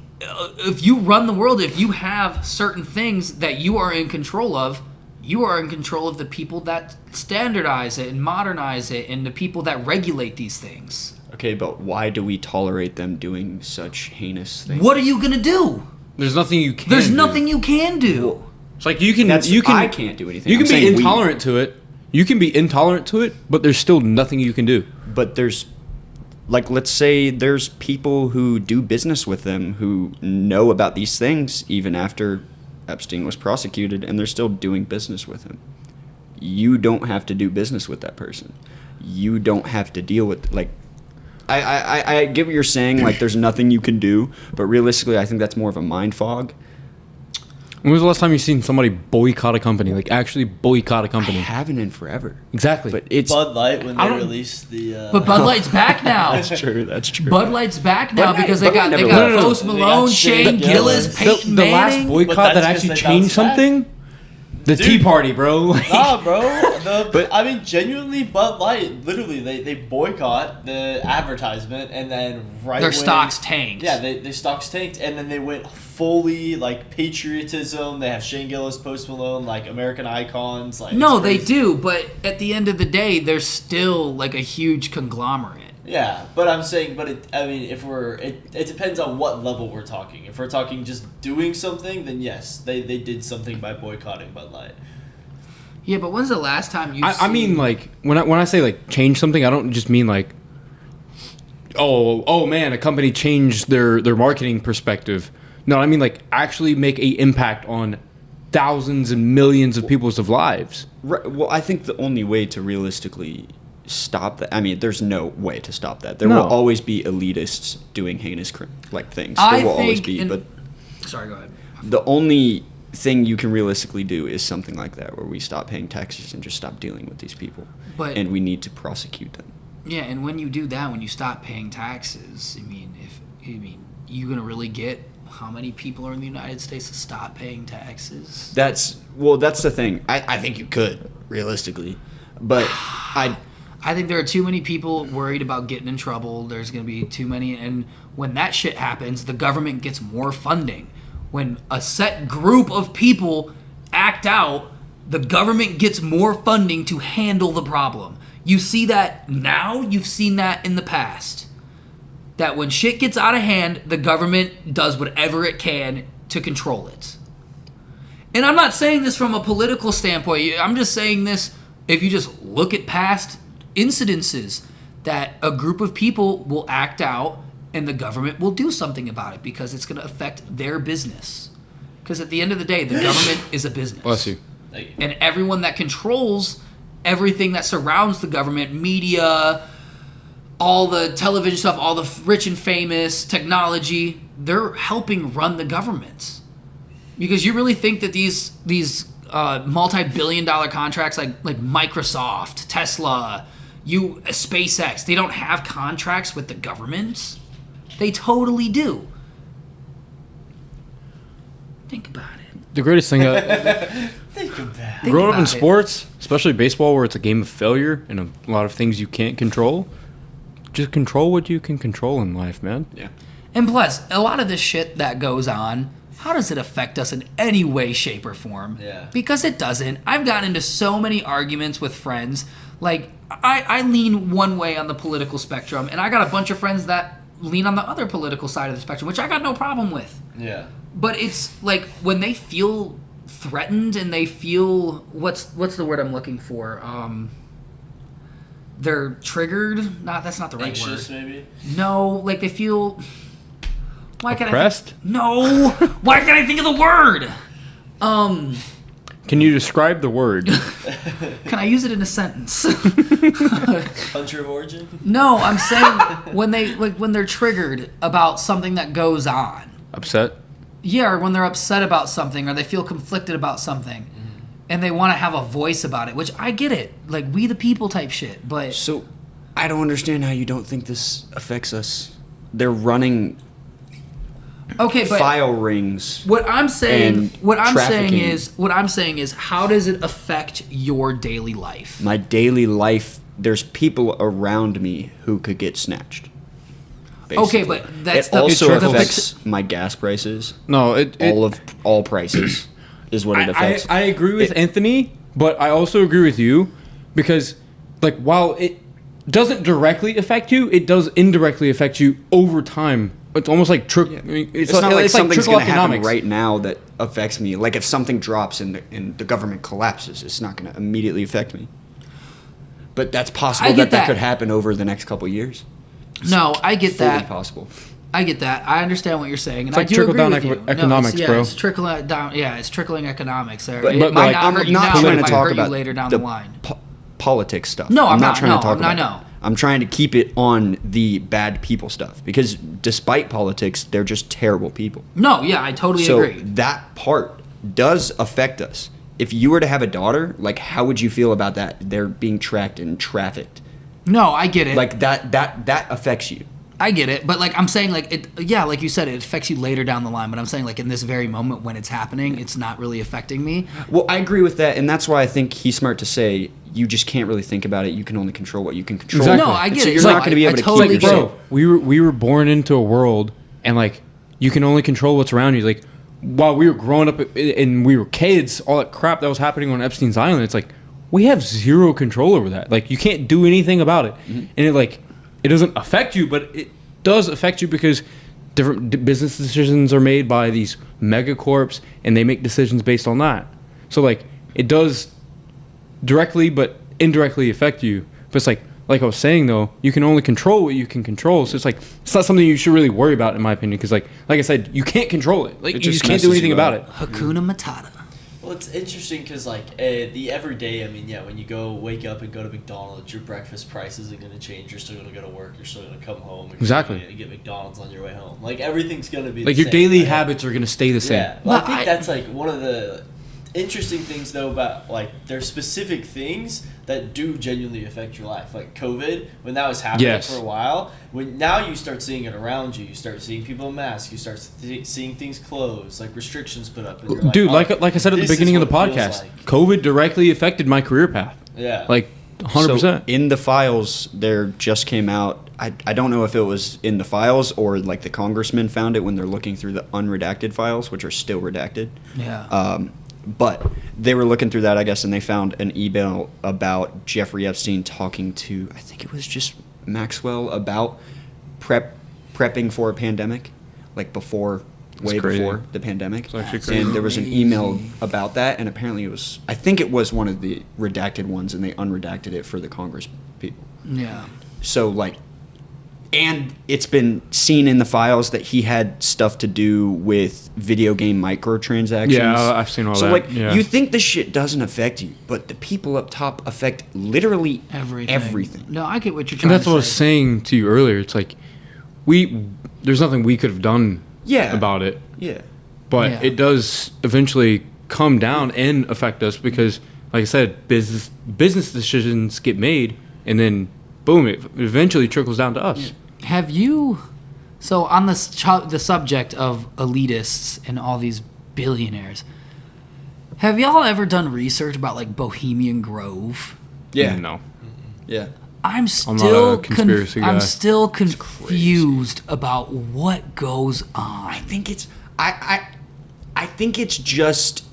S1: if you run the world, if you have certain things that you are in control of, you are in control of the people that standardize it and modernize it and the people that regulate these things.
S3: Okay, but why do we tolerate them doing such heinous things?
S1: What are you going to do?
S2: There's nothing you can
S1: There's
S2: do.
S1: nothing you can do.
S2: It's like you can
S3: I can't do anything.
S2: You can
S3: I'm
S2: be
S3: saying
S2: intolerant to it. You can be intolerant to it, but there's still nothing you can do.
S3: But there's, like, let's say there's people who do business with them who know about these things even after Epstein was prosecuted, and they're still doing business with him. You don't have to do business with that person. You don't have to deal with, like, I get what you're saying, like, there's nothing you can do, but realistically, I think that's more of a mind fog.
S2: When was the last time you seen somebody boycott a company? Like, actually boycott a
S3: I
S2: company?
S3: haven't in forever.
S2: Exactly.
S3: But it's...
S4: Bud Light when
S2: I
S4: they
S2: don't-
S4: released the.
S1: But Bud Light's back now.
S3: That's true, that's true.
S1: Bud Light's back now
S3: Bud Light-
S1: because
S3: Bud Light
S1: they
S3: never
S1: got
S3: left.
S1: Post
S4: They got
S1: Malone,
S4: Shane
S1: Shane Gillis,
S4: Gillis.
S1: Peyton
S2: the last
S1: Manning.
S2: boycott
S4: But
S2: that
S4: that's
S2: actually
S4: 'cause they
S2: changed
S4: bounced back.
S2: something? The
S4: Dude.
S2: Tea Party, bro. Like,
S4: Nah, bro.
S3: But-
S4: I mean, genuinely, Bud Light, literally, they boycott the advertisement, and then
S1: Their stocks tanked.
S4: Yeah, their stocks tanked, and then they went fully, like, patriotism. They have Shane Gillis, Post Malone, like, American icons. Like,
S1: No,
S4: it's
S1: they
S4: crazy.
S1: do, but at the end of the day, they're still like a huge conglomerate.
S4: Yeah, but I'm saying, if it depends on what level we're talking. If we're talking just doing something, then yes, they did something by boycotting Bud Light.
S1: Yeah, but when's the last time you?
S2: I mean, like, when I say, like, change something, I don't just mean, like, oh man, a company changed their marketing perspective. No, I mean, like, actually make a impact on thousands and millions of people's lives.
S3: Right, well, I think the only way to realistically stop that, I mean, there's no way to stop that. There
S2: No.
S3: will always be elitists doing heinous things.
S1: I
S3: There will always
S1: think
S3: be,
S1: in-
S3: but
S1: Sorry, go ahead.
S3: the only thing you can realistically do is something like that, where we stop paying taxes and just stop dealing with these people.
S1: But-
S3: and we need to prosecute them.
S1: Yeah, and when you do that, when you stop paying taxes, you gonna really get how many people are in the United States to stop paying taxes?
S3: That's the thing. I think you could, realistically. But
S1: I think there are too many people worried about getting in trouble. There's going to be too many. And when that shit happens, the government gets more funding. When a set group of people act out, the government gets more funding to handle the problem. You see that now, you've seen that in the past. that when shit gets out of hand, the government does whatever it can to control it. And I'm not saying this from a political standpoint. I'm just saying this if you just look at past incidences that a group of people will act out and the government will do something about it because it's going to affect their business. Because at the end of the day, the government is a business.
S2: Bless you.
S1: And everyone that controls everything that surrounds the government, media, all the television stuff, all the rich and famous, technology, they're helping run the government. Because you really think that these multi-billion-dollar contracts like Microsoft, Tesla, SpaceX, they don't have contracts with the government? They totally do. Think about it.
S2: The greatest thing
S4: Think of that.
S2: growing up in
S1: about it.
S2: sports, especially baseball, where it's a game of failure and a lot of things you can't control, just control what you can control in life, man.
S3: Yeah.
S1: And plus, a lot of this shit that goes on, how does it affect us in any way, shape, or form?
S4: Yeah.
S1: Because it doesn't. I've gotten into so many arguments with friends. Like, I lean one way on the political spectrum, and I got a bunch of friends that lean on the other political side of the spectrum, which I got no problem with.
S4: Yeah.
S1: But it's like when they feel threatened and they feel what's the word I'm looking for? They're triggered. That's not the right
S4: Anxious,
S1: word.
S4: maybe?
S1: No, like they feel. Why can
S2: Oppressed?
S1: No. Why can't I think of the word?
S2: Can you describe the word?
S1: Can I use it in a sentence?
S4: Country of origin?
S1: No, I'm saying when they're triggered about something that goes on.
S2: Upset?
S1: Yeah, or when they're upset about something or they feel conflicted about something and they want to have a voice about it, which I get it. Like we the people type shit, but
S3: So, I don't understand how you don't think this affects us. They're running
S1: okay, but
S3: file rings.
S1: what I'm saying
S3: and
S1: what I'm
S3: trafficking.
S1: saying is how does it affect your daily life?
S3: My daily life, there's people around me who could get snatched.
S1: Okay,
S3: basically.
S1: but that's
S3: it
S1: the
S3: also
S1: the-
S3: affects my gas prices.
S2: No,
S3: All prices is what it affects.
S2: I agree with Anthony, but I also agree with you because, like, while it doesn't directly affect you, it does indirectly affect you over time. It's almost like
S3: It's not like something's
S2: trickle
S3: going to happen
S2: economics.
S3: right now that affects me. Like if something drops and the government collapses, it's not going to immediately affect me. But that's possible
S1: I get
S3: that
S1: that.
S3: could happen over the next couple years.
S1: No, I get
S3: Fully
S1: that.
S3: possible.
S1: I get that. I understand what you're saying, and
S2: It's like
S1: I do
S2: trickle
S1: agree
S2: down
S1: with you.
S2: economics,
S1: it's,
S2: bro.
S1: It's trickling down. Yeah, it's trickling economics. There,
S3: But,
S1: it
S3: but
S1: might
S3: like,
S1: not
S3: I'm
S1: hurt you
S3: not
S1: now, but
S3: trying
S1: it
S3: to
S1: might
S3: talk
S1: hurt
S3: about
S1: you later down
S3: the
S1: the line.
S3: Politics stuff.
S1: No, I'm
S3: not
S1: not.
S3: trying
S1: No,
S3: to talk
S1: I
S3: about
S1: know.
S3: it. I'm trying to keep it on the bad people stuff because despite politics, they're just terrible people.
S1: No, yeah, I totally
S3: So
S1: agree.
S3: that part does affect us. If you were to have a daughter, like how would you feel about that? They're being tracked and trafficked.
S1: No, I get it.
S3: Like that affects you.
S1: I get it, but like I'm saying, like it. Yeah, like you said, it affects you later down the line. But I'm saying, like in this very moment when it's happening, it's not really affecting me.
S3: Well, I agree with that, and that's why I think he's smart to say you just can't really think about it. You can only control what you can control.
S2: Exactly.
S1: No, I
S3: And
S1: get
S3: so
S1: it.
S3: you're
S1: No,
S3: not going to be
S1: I
S3: able to
S1: totally
S3: keep
S1: get
S3: your
S1: it.
S2: Bro, we were born into a world, and like you can only control what's around you. Like while we were growing up and we were kids, all that crap that was happening on Epstein's Island, it's like we have zero control over that. Like you can't do anything about it, and it doesn't affect you, but it does affect you because different business decisions are made by these megacorps, and they make decisions based on that. So like it does directly but indirectly affect you. But it's like I was saying though, you can only control what you can control. So it's like it's not something you should really worry about in my opinion, because like I said, you can't control it. Like
S3: It
S2: you
S3: just
S2: just can't do
S3: messes
S2: anything
S3: you
S2: about
S3: up.
S2: it.
S1: Hakuna Matata.
S4: Well, it's interesting because, like, the everyday, I mean, yeah, when you wake up and go to McDonald's, your breakfast prices are going to change. You're still going to go to work. You're still going to come home. You're
S2: Exactly.
S4: Still gonna get McDonald's on your way home. Like, everything's going to be
S2: Like
S4: the
S2: your
S4: same,
S2: daily
S4: right?
S2: habits are gonna stay the same.
S4: Yeah. Well,
S1: No,
S4: I think
S1: I-
S4: that's, like, one of the interesting things, though, about, like, there's specific things that do genuinely affect your life. Like COVID, when that was happening
S2: Yes.
S4: for a while, when now you start seeing it around you. You start seeing people in masks. You start seeing things closed, like restrictions put up. And you're
S2: Dude,
S4: oh,
S2: like I said at the
S4: this
S2: beginning
S4: is
S2: of the
S4: what it feels
S2: podcast,
S4: like.
S2: COVID directly affected my career path.
S4: Yeah.
S2: Like 100%.
S3: So in the files, there just came out. I don't know if it was in the files or like the congressman found it when they're looking through the unredacted files, which are still redacted.
S1: Yeah.
S3: But they were looking through that, I guess, and they found an email about Jeffrey Epstein talking to, I think it was just Maxwell, about prepping for a pandemic, like way
S2: crazy.
S3: before the pandemic.
S2: It's actually crazy.
S3: And there was an email about that, and apparently I think it was one of the redacted ones, and they unredacted it for the Congress people.
S1: Yeah.
S3: So, like, and it's been seen in the files that he had stuff to do with video game microtransactions.
S2: Yeah, I've seen all
S3: so,
S2: that.
S3: like,
S2: Yeah.
S3: you think this shit doesn't affect you, but the people up top affect literally everything.
S1: No, I get what you're
S2: And
S1: trying
S2: that's
S1: to
S2: what I was
S1: say.
S2: saying to you earlier. It's like there's nothing we could have done about it,
S3: Yeah.
S2: but
S1: Yeah.
S2: it does eventually come down and affect us because, like I said, business decisions get made, and then boom, it eventually trickles down to us.
S1: Have you? So on the subject of elitists and all these billionaires, have y'all ever done research about like Bohemian Grove?
S3: Yeah.
S2: No.
S3: Yeah.
S1: I'm
S2: not
S1: still
S2: a conspiracy guy.
S1: I'm still confused about what goes on.
S3: I think it's I think it's just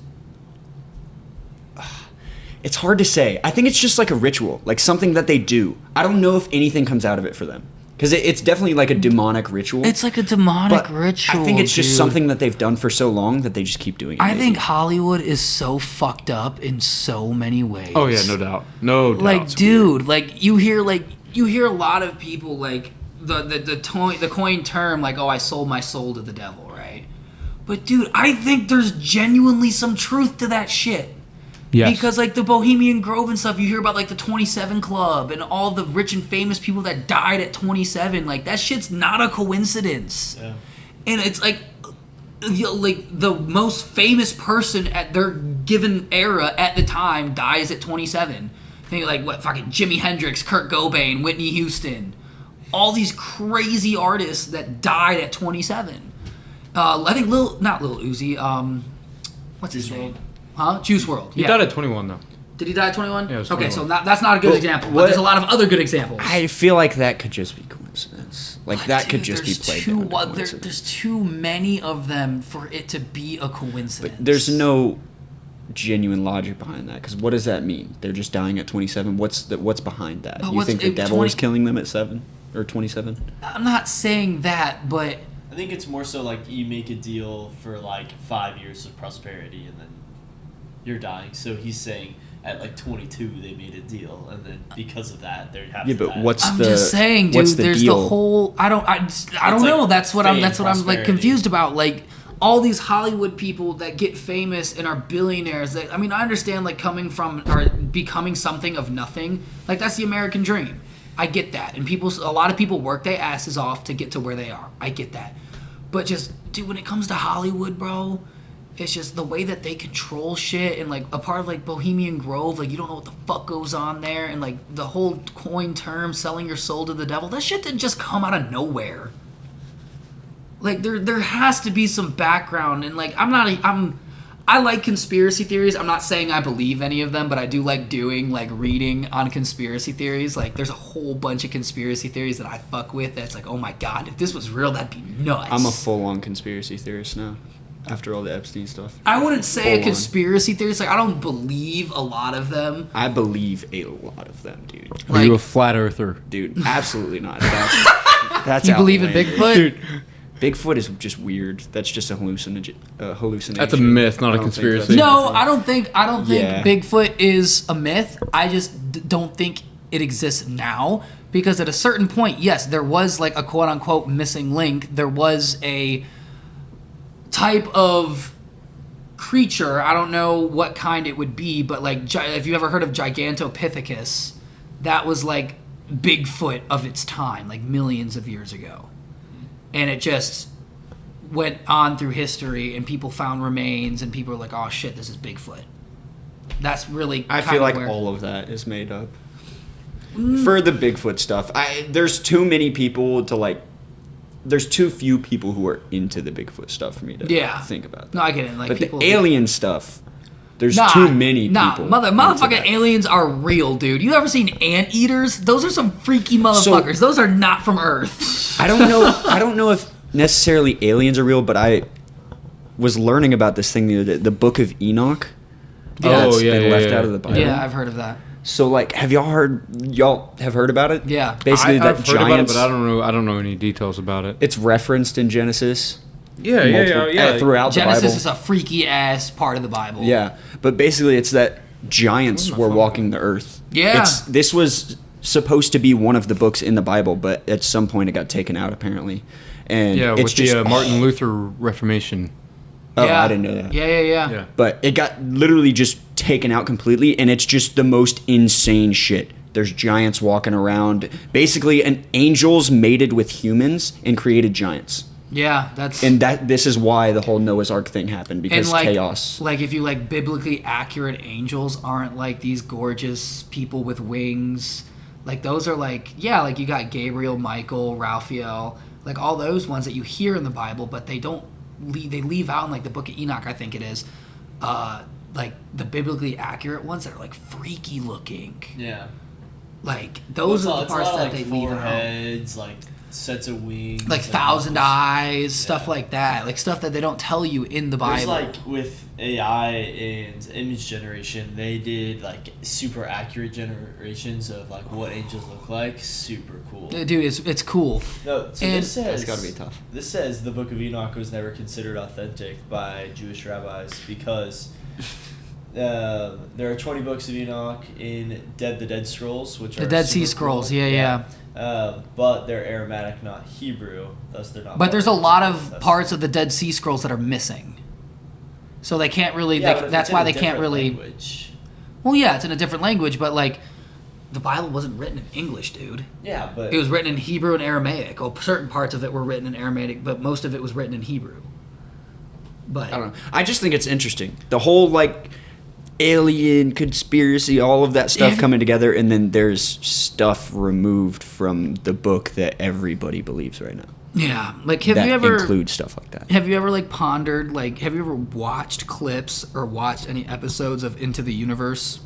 S3: it's hard to say. I think it's just like a ritual, like something that they do. I don't know if anything comes out of it for them because it's definitely like a demonic ritual.
S1: It's like a demonic
S3: but
S1: ritual.
S3: I think it's just
S1: dude.
S3: something that they've done for so long that they just keep doing it.
S1: I
S3: maybe.
S1: think Hollywood is so fucked up in so many ways.
S2: Oh yeah, no doubt, no doubt.
S1: Like, dude, like you hear a lot of people like the coin term like, oh, I sold my soul to the devil, right? But dude, I think there's genuinely some truth to that shit.
S2: Yes.
S1: Because like the Bohemian Grove and stuff, you hear about like the 27 Club and all the rich and famous people that died at 27. Like that shit's not a coincidence.
S4: Yeah.
S1: And it's like the most famous person at their given era at the time dies at 27. Think like what fucking Jimi Hendrix, Kurt Cobain, Whitney Houston, all these crazy artists that died at 27. I think not Lil Uzi. What's his name? Huh? Juice WRLD.
S2: He died at 21 though.
S1: Did he die at 21?
S2: Yeah, it was
S1: Okay,
S2: 21.
S1: so that's not a good example. But there's a lot of other good examples.
S3: I feel like that could just be coincidence. Like
S1: But
S3: that
S1: dude,
S3: could just be
S1: there's
S3: played
S1: too,
S3: down to coincidence.
S1: there's too many of them for it to be a coincidence.
S3: But there's no genuine logic behind that because what does that mean? They're just dying at 27. What's behind that?
S1: But
S3: You
S1: what's-
S3: think the
S1: it-
S3: devil
S1: 20
S3: is killing them at 7 or 27?
S1: I'm not saying that, but
S4: I think it's more so like you make a deal for like 5 years of prosperity and then you're dying. So he's saying at like 22 they made a deal, and then because of that they have
S3: Yeah,
S4: to
S3: but
S4: die.
S3: what's
S1: I'm
S3: the
S1: just saying, dude.
S3: what's the
S1: There's
S3: deal?
S1: the whole. I don't
S4: like
S1: know. That's what I'm like
S4: prosperity.
S1: confused about. Like all these Hollywood people that get famous and are billionaires. That, I mean, I understand like coming from or becoming something of nothing. Like that's the American dream. I get that, and a lot of people work their asses off to get to where they are. I get that, but just dude, when it comes to Hollywood, bro. It's just the way that they control shit, and like a part of like Bohemian Grove, like you don't know what the fuck goes on there, and like the whole coin term selling your soul to the devil, that shit didn't just come out of nowhere. Like there has to be some background, and like I like conspiracy theories. I'm not saying I believe any of them, but I do like doing like reading on conspiracy theories. Like there's a whole bunch of conspiracy theories that I fuck with that's like, oh my god, if this was real, that'd be nuts.
S3: I'm a full-on conspiracy theorist now. After all the Epstein stuff,
S1: I wouldn't say
S3: Full
S1: a
S3: on.
S1: conspiracy theorist. Like I don't believe a lot of them.
S3: I believe a lot of them, dude.
S2: Are you a
S1: Like-
S2: flat earther?
S3: Dude, absolutely not. That's
S1: You believe in
S3: outlandish.
S1: Bigfoot?
S2: Dude,
S3: Bigfoot is just weird. That's just a hallucination.
S2: That's a myth, not a
S3: I don't think
S2: conspiracy.
S3: that's-
S1: No, I don't think
S3: Yeah.
S1: Bigfoot is a myth. I just don't think it exists now because at a certain point, yes, there was like a quote unquote missing link. There was a type of creature. I don't know what kind it would be, but like if you ever heard of Gigantopithecus, that was like Bigfoot of its time, like millions of years ago. And it just went on through history, and people found remains, and people were like, oh shit, this is Bigfoot. That's really
S3: I
S1: kinda
S3: feel like
S1: where-
S3: all of that is made up. For the Bigfoot stuff, there's too many people to like. There's too few people who are into the Bigfoot stuff for me to think about that.
S1: No, I get it. Like
S3: But
S1: people,
S3: the alien stuff, there's
S1: Nah,
S3: too many
S1: nah,
S3: people.
S1: motherfucking
S3: into that.
S1: aliens are real, dude. You ever seen anteaters? Those are some freaky motherfuckers. Those are not from Earth.
S3: I don't know. I don't know if necessarily aliens are real, but I was learning about this thing the other day, the Book of Enoch.
S1: Yeah.
S3: that's
S2: Oh, yeah,
S3: been
S2: yeah,
S3: left
S2: yeah.
S3: out of the Bible.
S1: Yeah, I've heard of that.
S3: So like, y'all have heard about it?
S1: Yeah.
S3: Basically,
S2: I've
S3: that
S2: heard about it,
S3: giants.
S2: but I don't know any details about it.
S3: It's referenced in Genesis.
S2: Yeah,
S3: Throughout the Bible.
S1: Genesis is a freaky ass part of the Bible.
S3: Yeah, but basically, it's that giants were walking the earth.
S1: Yeah.
S3: This was supposed to be one of the books in the Bible, but at some point it got taken out apparently. And
S2: Yeah,
S3: it's
S2: with
S3: just
S2: the Martin Luther Reformation.
S3: Oh,
S1: Yeah.
S3: I didn't know that.
S1: Yeah.
S3: But it got literally just taken out completely, and it's just the most insane shit. There's giants walking around. Basically, angels mated with humans and created giants.
S1: Yeah, that's
S3: And this is why the whole Noah's Ark thing happened, because
S1: and like,
S3: chaos.
S1: Like if you like biblically accurate angels aren't like these gorgeous people with wings. Like those are like like you got Gabriel, Michael, Raphael, like all those ones that you hear in the Bible, but they don't they leave out in like the Book of Enoch, I think it is. Like the biblically accurate ones that are like freaky looking.
S4: Yeah.
S1: Like those are the
S4: It's a
S1: parts
S4: lot of,
S1: that
S4: like,
S1: they leave out.
S4: foreheads, like sets of wings,
S1: Like
S4: and
S1: 1,000
S4: those-
S1: eyes, stuff like that. Like stuff that they don't tell you in the
S4: There's
S1: Bible.
S4: like with AI and image generation, they did like super accurate generations of like what angels look like. Super cool.
S1: Dude, it's cool.
S4: No, so
S1: And-
S4: this says
S3: That's gotta be tough.
S4: This says the Book of Enoch was never considered authentic by Jewish rabbis because there are 20 books of Enoch in the Dead Scrolls, which are
S1: The Dead Sea
S4: super
S1: Scrolls,
S4: cool.
S1: yeah.
S4: But they're Aramaic, not Hebrew. Thus, they're not.
S1: But there's a
S4: part
S1: lot
S4: the
S1: of
S4: Testament.
S1: parts of the Dead Sea Scrolls that are missing. So they can't really.
S4: Yeah, but if
S1: that's
S4: it's in
S1: why
S4: a
S1: they can't
S4: different
S1: really.
S4: language.
S1: Well, yeah, it's in a different language, but like, the Bible wasn't written in English, dude.
S4: Yeah, but
S1: It was written in Hebrew and Aramaic. Well, certain parts of it were written in Aramaic, but most of it was written in Hebrew. But
S3: I don't know. I just think it's interesting. The whole like alien conspiracy, all of that stuff
S1: Yeah.
S3: coming together, and then there's stuff removed from the book that everybody believes right now.
S1: yeah, like have
S3: that
S1: you ever
S3: includes stuff like that.
S1: have you ever like pondered like have you ever watched clips or watched any episodes of Into the Universe?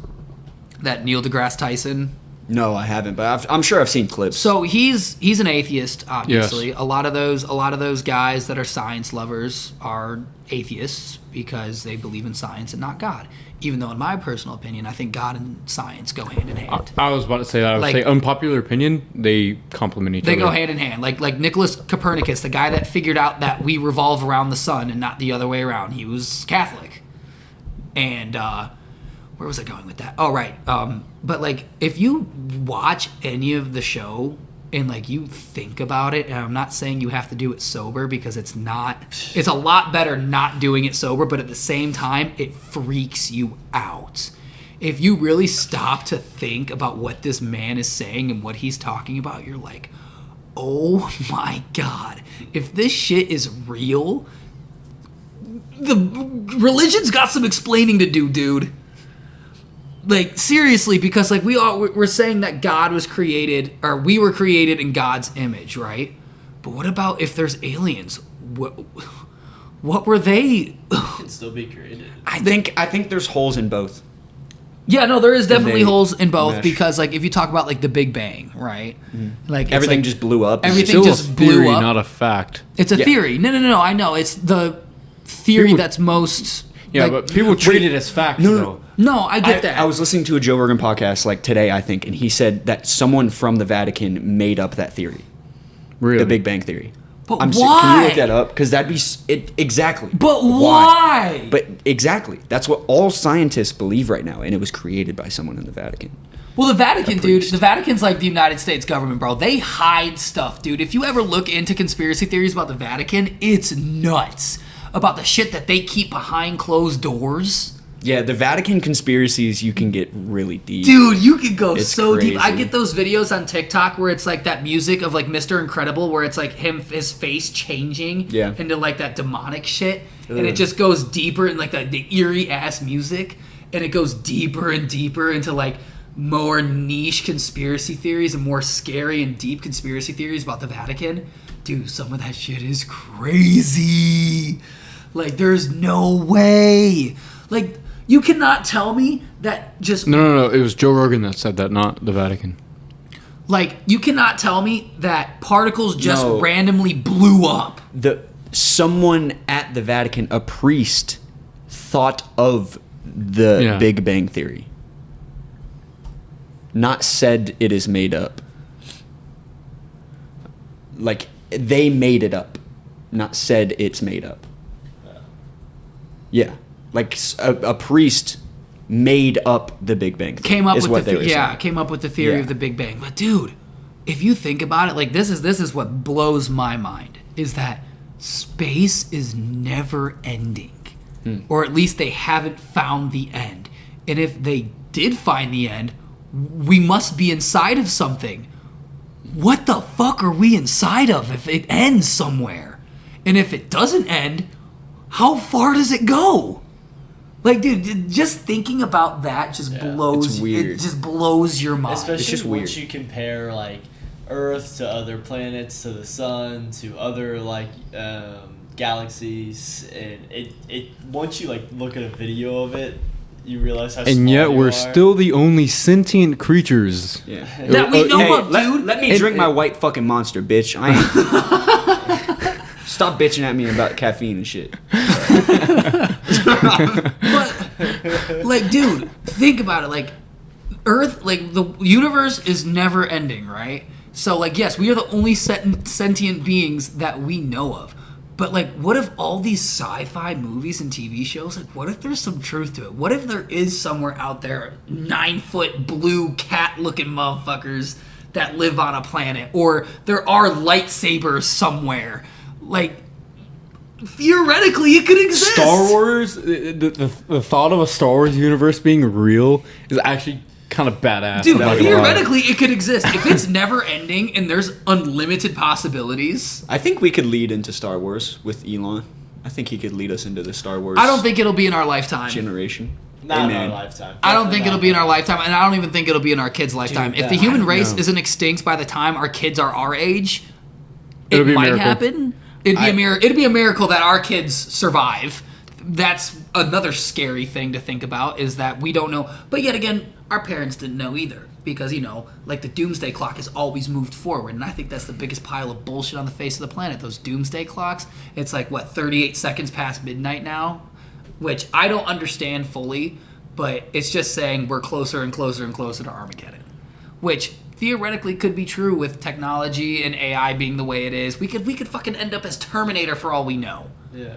S1: That Neil deGrasse Tyson.
S3: No, I haven't, but I'm sure I've seen clips.
S1: So he's an atheist, obviously. Yes. A lot of those guys that are science lovers are atheists because they believe in science and not God. Even though, in my personal opinion, I think God and science go hand in hand.
S2: I was about to say that. I would say unpopular opinion, they complement each other.
S1: They go hand in hand. Like Nicholas Copernicus, the guy that figured out that we revolve around the sun and not the other way around. He was Catholic. And where was I going with that? Oh, right. But like, if you watch any of the show and like you think about it, and I'm not saying you have to do it sober because it's a lot better not doing it sober, but at the same time, it freaks you out. If you really stop to think about what this man is saying and what he's talking about, you're like, oh my God, if this shit is real, the religion's got some explaining to do, dude. Like, seriously, because like we're saying that God was created, or we were created in God's image, right? But what about if there's aliens? What were they?
S4: can still be created.
S3: I think there's holes in both.
S1: Yeah, no, there is definitely
S3: they
S1: holes in both
S3: mesh.
S1: because like if you talk about like the Big Bang, right? Like it's
S3: Everything
S1: like,
S3: just blew up.
S1: everything
S2: Still
S1: just
S2: a theory,
S1: blew up.
S2: not a fact.
S1: It's a
S3: Yeah.
S1: theory. No. I know. It's the theory
S2: People-
S1: that's most.
S2: Yeah,
S1: like,
S2: but people treat it as fact,
S3: No, no,
S2: though.
S1: no, I get that.
S3: I was listening to a Joe Rogan podcast like today, I think, and he said that someone from the Vatican made up that theory,
S2: Really.
S3: the Big Bang theory.
S1: But
S3: Can you
S1: why?
S3: look that up? Because that'd be exactly.
S1: But why?
S3: But exactly, that's what all scientists believe right now, and it was created by someone in the Vatican.
S1: Well, the Vatican, dude,
S3: priest.
S1: the Vatican's like the United States government, bro. They hide stuff, dude. If you ever look into conspiracy theories about the Vatican, it's nuts. About the shit that they keep behind closed doors.
S3: Yeah, the Vatican conspiracies, you can get really deep.
S1: Dude, you could go
S3: It's
S1: so deep. I
S3: crazy.
S1: get those videos on TikTok where it's like that music of like Mr. Incredible where it's like his face changing
S3: Yeah.
S1: into like that demonic shit. And
S3: Ugh.
S1: it just goes deeper in like the eerie ass music. And it goes deeper and deeper into like more niche conspiracy theories and more scary and deep conspiracy theories about the Vatican. Dude, some of that shit is crazy. Like, there's no way. Like, you cannot tell me that just...
S2: No. It was Joe Rogan that said that, not the Vatican.
S1: Like, you cannot tell me that particles just
S3: No.
S1: randomly blew up.
S3: Someone at the Vatican, a priest, thought of the
S2: Yeah.
S3: Big Bang theory. Not said it is made up. Like, they made it up. Not said it's made up. Yeah. Like, a priest made up the Big Bang Theory.
S1: Came up
S3: is
S1: with
S3: what
S1: the
S3: they were saying.
S1: came up with the theory
S3: Yeah.
S1: of the Big Bang. But dude, if you think about it, like this is what blows my mind is that space is never ending. Or at least they haven't found the end. And if they did find the end, we must be inside of something. What the fuck are we inside of if it ends somewhere? And if it doesn't end, how far does it go? Like, dude, just thinking about that just blows.
S3: It's weird.
S1: It just blows your mind.
S4: Especially
S3: just
S4: once
S3: weird.
S4: you compare like Earth to other planets, to the sun, to other like galaxies, and it once you like look at a video of it, you realize how small
S2: And yet
S4: you
S2: we're
S4: are.
S2: still the only sentient creatures.
S3: Yeah.
S1: That we know
S3: Hey,
S1: of, dude.
S3: let me drink my white fucking Monster, bitch. I ain't... Stop bitching at me about caffeine and shit.
S1: But, like, dude, think about it. Like, Earth, like, the universe is never ending, right? So, like, yes, we are the only sentient beings that we know of. But, like, what if all these sci-fi movies and TV shows, like, what if there's some truth to it? What if there is somewhere out there 9-foot blue cat-looking motherfuckers that live on a planet? Or there are lightsabers somewhere? Like, theoretically, it could exist.
S2: Star Wars, the thought of a Star Wars universe being real is actually kind of badass.
S1: Dude,
S2: I'm not gonna lie.
S1: theoretically, it could exist. If it's never ending and there's unlimited possibilities,
S3: I think we could lead into Star Wars with Elon. I think he could lead us into the Star Wars
S1: I don't think it'll be in our lifetime.
S3: generation.
S4: Not in
S3: Amen.
S4: our lifetime.
S1: I don't
S4: Definitely
S1: think it'll
S4: not
S1: be in our lifetime, and I don't even think it'll be in our kids' lifetime.
S4: Dude,
S1: If the
S4: that-
S1: human
S4: I
S1: race
S2: know.
S1: isn't extinct by the time our kids are our age,
S2: It'll
S1: it
S2: be a
S1: might
S2: miracle.
S1: happen. It'd be a miracle that our kids survive. That's another scary thing to think about, is that we don't know. But yet again, our parents didn't know either, because, you know, like, the doomsday clock has always moved forward, and I think that's the biggest pile of bullshit on the face of the planet. Those doomsday clocks, it's like, what, 38 seconds past midnight now? Which I don't understand fully, but it's just saying we're closer and closer and closer to Armageddon, which theoretically could be true with technology and AI being the way it is. We could fucking end up as Terminator for all we know.
S4: Yeah.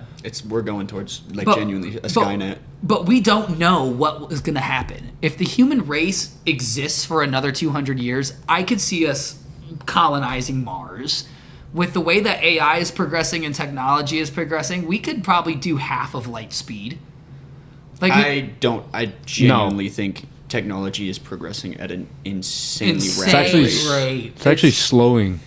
S3: We're going towards like
S1: But-
S3: genuinely a
S1: but-
S3: Skynet.
S1: But we don't know what is going to happen. If the human race exists for another 200 years, I could see us colonizing Mars. With the way that AI is progressing and technology is progressing, we could probably do half of light speed. Like,
S3: I genuinely think technology is progressing at an insanely
S1: insane
S3: rapid
S2: actually
S3: rate.
S1: rate.
S2: It's actually slowing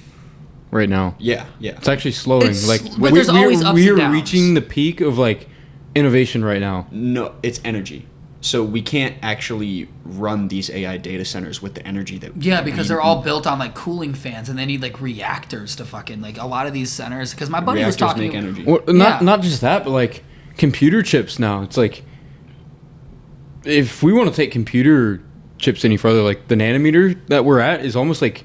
S2: right now.
S3: Yeah.
S2: It's actually slowing.
S1: It's-
S2: Like
S1: but there's always ups
S2: we're
S1: and downs.
S2: reaching the peak of like innovation right now.
S3: No, it's energy. So we can't actually run these AI data centers with the energy that
S1: Yeah, because
S3: we-
S1: they're all built on like cooling fans, and they need like reactors to fucking like a lot of these centers. Because my buddy was
S3: reactors
S1: talking.
S3: make energy.
S2: Well,
S1: Yeah.
S2: not just that, but like computer chips now. It's like if we want to take computer chips any further, like the nanometer that we're at is almost like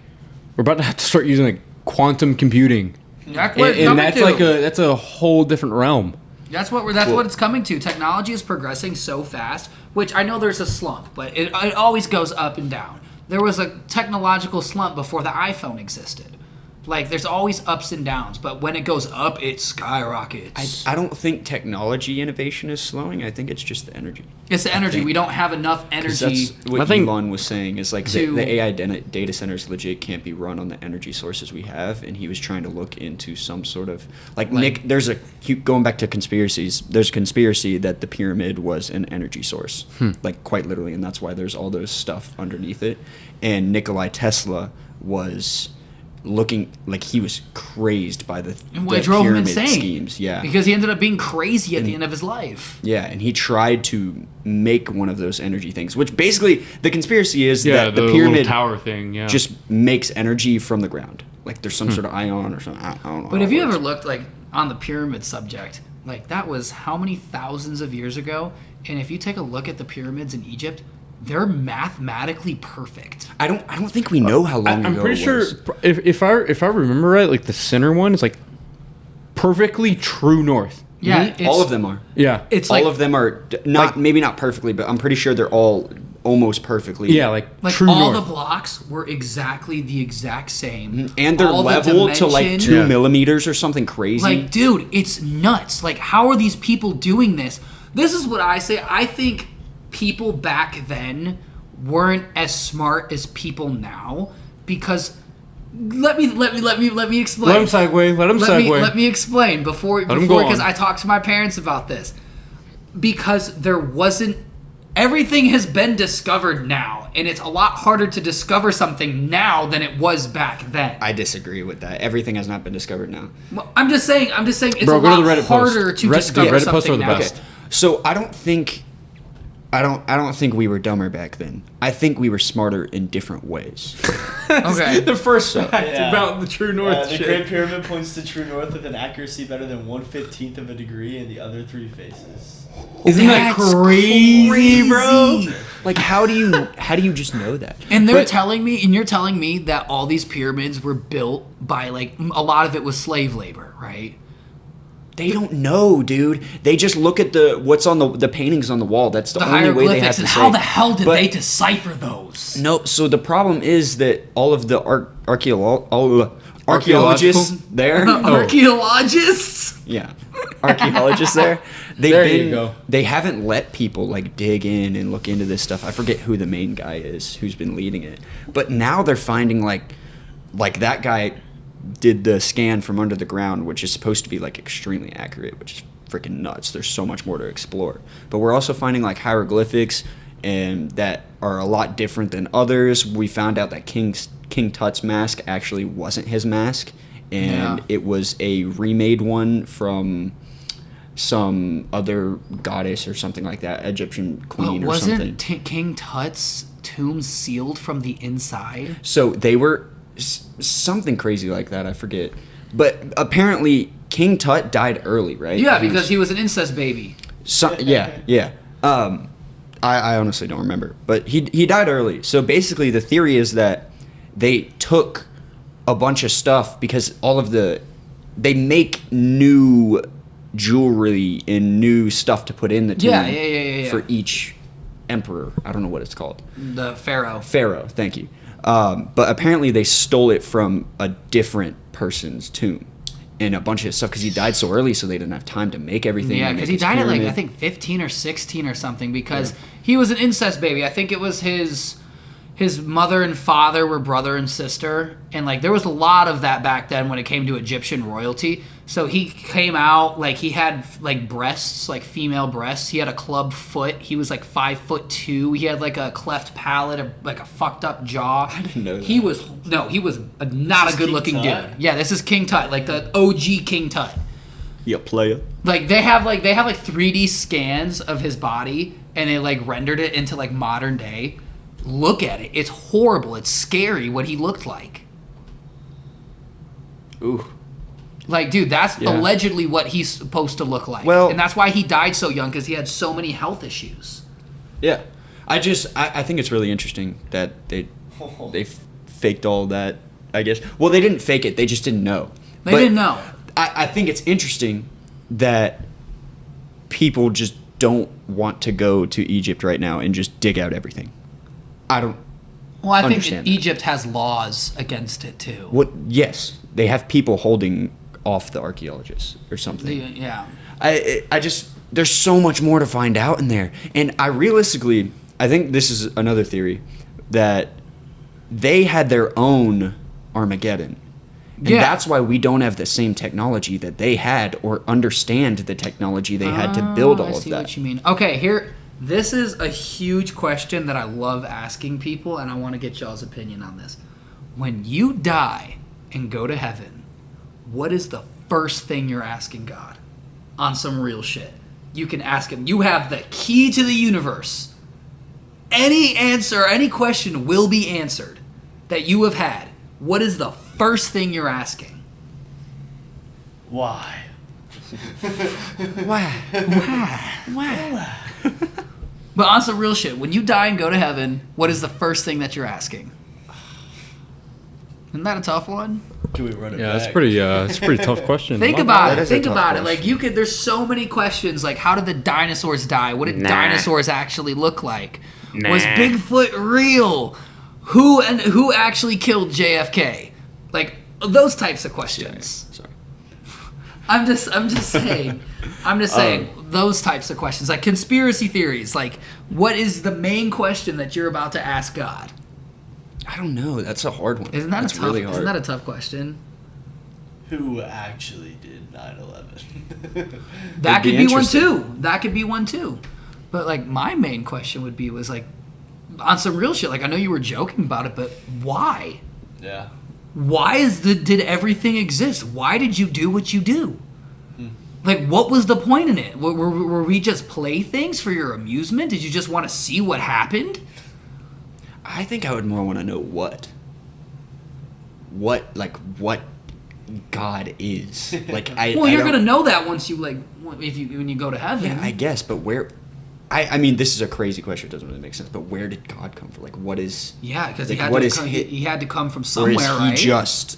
S2: we're about to have to start using like quantum computing,
S1: That's what it's
S2: and
S1: coming
S2: that's
S1: to.
S2: like that's a whole different realm.
S1: That's what it's coming to. Technology is progressing so fast, which I know there's a slump, but it always goes up and down. There was a technological slump before the iPhone existed. Like, there's always ups and downs, but when it goes up, it skyrockets.
S3: I don't think technology innovation is slowing. I think it's just the energy.
S1: It's the energy.
S3: think-
S1: We don't have enough
S3: 'Cause
S1: energy.
S3: that's what
S2: I think-
S3: Elon was saying is like
S1: to-
S3: the AI data centers legit can't be run on the energy sources we have, and he was trying to look into some sort of like Nick. There's going back to conspiracies. There's a conspiracy that the pyramid was an energy source, like quite literally, and that's why there's all those stuff underneath it. And Nikolai Tesla was looking like he was crazed by the
S1: It drove him
S3: pyramid
S1: insane.
S3: schemes. Yeah,
S1: Because he ended up being crazy at the end of his life.
S3: yeah, and he tried to make one of those energy things, which basically the conspiracy is that the
S2: little
S3: pyramid
S2: tower thing. Yeah,
S3: just makes energy from the ground. Like there's some sort of ion or something. I don't know.
S1: But
S3: how
S1: have
S3: it
S1: you ever
S3: works.
S1: looked, like, on the pyramid subject, like, that was how many thousands of years ago? And if you take a look at the pyramids in Egypt, they're mathematically perfect.
S3: I don't think we know how long
S2: I'm
S3: ago
S2: pretty
S3: it
S2: sure
S3: was.
S2: if I remember right, like the center one is like perfectly true north.
S1: Yeah, it's,
S3: all of them are.
S2: Yeah,
S1: It's
S3: all
S1: like
S3: of them are maybe not perfectly, but I'm pretty sure they're all almost perfectly.
S2: Yeah, like true
S1: all
S2: north.
S1: the blocks were exactly the exact same.
S3: And they're
S1: All the
S3: level to like
S1: dimension.
S3: 2 millimeters or something crazy.
S1: Like, dude, it's nuts. Like, how are these people doing this? This is what I say. I think people back then weren't as smart as people now because let me explain.
S2: Let him segue.
S1: Let me explain before
S2: him go
S1: because
S2: on.
S1: I talked to my parents about this. Because there wasn't everything has been discovered now, and it's a lot harder to discover something now than it was back then.
S3: I disagree with that. Everything has not been discovered now.
S1: Well, I'm just saying it's
S2: Bro,
S1: a
S2: go to
S1: lot
S2: the Reddit
S1: harder
S2: post.
S1: to discover
S2: Reddit posts
S1: something
S2: are the
S1: now.
S2: best.
S3: So I don't think we were dumber back then. I think we were smarter in different ways.
S1: Okay.
S2: The first fact
S4: Yeah.
S2: about the true north
S4: The
S2: shit.
S4: Great Pyramid points to true north with an accuracy better than 1/15 of a degree in the other three faces.
S2: Isn't that
S1: That's
S2: crazy, bro?
S3: Like how do you just know that?
S1: And
S3: But-
S1: you're telling me that all these pyramids were built by like a lot of it was slave labor, right?
S3: They don't know, dude. They just look at what's on the paintings on the wall. That's the
S1: The
S3: only way they have
S1: hieroglyphics,
S3: to
S1: and
S3: say.
S1: how the hell did
S3: But-
S1: they decipher those?
S3: No, so the problem is that all of the archaeologists there,
S1: Archaeologists?
S3: yeah, archaeologists there,
S2: There you go.
S3: they haven't let people like dig in and look into this stuff. I forget who the main guy is who's been leading it, but now they're finding like that guy did the scan from under the ground, which is supposed to be like extremely accurate, which is freaking nuts. There's so much more to explore, but we're also finding like hieroglyphics and that are a lot different than others. We found out that King Tut's mask actually wasn't his mask, and
S1: Yeah.
S3: it was a remade one from some other goddess or something like that, Egyptian queen or something.
S1: Wasn't King Tut's tomb sealed from the inside?
S3: So they were something crazy like that. I forget, but apparently King Tut died early, right?
S1: Yeah, because he was an incest baby.
S3: Yeah. I honestly don't remember, but he died early. So basically, the theory is that they took a bunch of stuff because they make new jewelry and new stuff to put in the tomb
S1: Yeah.
S3: for each emperor. I don't know what it's called.
S1: The pharaoh.
S3: Pharaoh, thank you. But apparently they stole it from a different person's tomb and a bunch of stuff because he died so early, so they didn't have time to make everything.
S1: Yeah,
S3: to
S1: because
S3: make
S1: he
S3: his
S1: died at like
S3: pyramid.
S1: I think 15 or 16 or something because he was an incest baby. I think it was his mother and father were brother and sister, and like there was a lot of that back then when it came to Egyptian royalty. So he came out like he had like breasts, like female breasts. He had a club foot. He was like 5'2". He had like a cleft palate, like a fucked up jaw. I
S3: didn't know that.
S1: He was not a good looking
S4: King
S1: dude.
S4: Tut?
S1: Yeah, this is King Tut, like the OG King Tut.
S3: Yeah, player.
S1: Like they have like 3D scans of his body and they like rendered it into like modern day. Look at it. It's horrible. It's scary what he looked like.
S3: Ooh.
S1: Like, dude, that's
S3: Yeah.
S1: allegedly what he's supposed to look like.
S3: Well-
S1: and that's why he died so young because he had so many health issues.
S3: Yeah. I think it's really interesting that they faked all that, I guess. Well, they didn't fake it. They just didn't know.
S1: They
S3: But
S1: didn't know.
S3: I think it's interesting that people just don't want to go to Egypt right now and just dig out everything. I don't.
S1: Well, I think
S3: understand that.
S1: Egypt has laws against it too.
S3: What? Yes, they have people holding off the archaeologists or something.
S1: Yeah.
S3: I just there's so much more to find out in there, and I think this is another theory that they had their own Armageddon. And
S1: Yeah.
S3: that's why we don't have the same technology that they had or understand the technology they had to build all
S1: I
S3: of
S1: see
S3: that.
S1: what you mean. Okay, here. This is a huge question that I love asking people, and I want to get y'all's opinion on this. When you die and go to heaven, what is the first thing you're asking God? On some real shit. You can ask him. You have the key to the universe. Any answer, any question will be answered that you have had. What is the first thing you're asking?
S4: Why?
S1: But on some real shit, when you die and go to heaven, what is the first thing that you're asking? Isn't that a tough one?
S4: Can we run it
S2: Yeah,
S4: back?
S2: it's a pretty tough question.
S1: Think
S2: My
S1: about
S3: That
S1: it.
S3: is a
S1: Think
S3: tough
S1: about it.
S3: question.
S1: Like you there's so many questions. Like how did the dinosaurs die? What did dinosaurs actually look like? Was Bigfoot real? Who actually killed JFK? Like those types of questions.
S3: Sorry.
S1: I'm just saying. Those types of questions, like conspiracy theories. Like, what is the main question that you're about to ask God?
S3: I don't know. That's a hard one.
S1: That's really hard. Isn't that a tough question?
S4: Who actually did 9/11?
S1: That could be one too. That could be one too. But like, my main question was like, on some real shit. Like, I know you were joking about it, but why?
S4: Yeah.
S1: Why did everything exist? Why did you do what you do? Like, what was the point in it? Were we just playthings for your amusement? Did you just want to see what happened?
S3: I think I would more want to know what God is. Like,
S1: you're gonna know that once you when you go to heaven.
S3: Yeah, I guess, but where? I mean, this is a crazy question. It doesn't really make sense. But where did God come from? Like, what is?
S1: Yeah, because
S3: like,
S1: he had to come from somewhere,
S3: or is he
S1: right?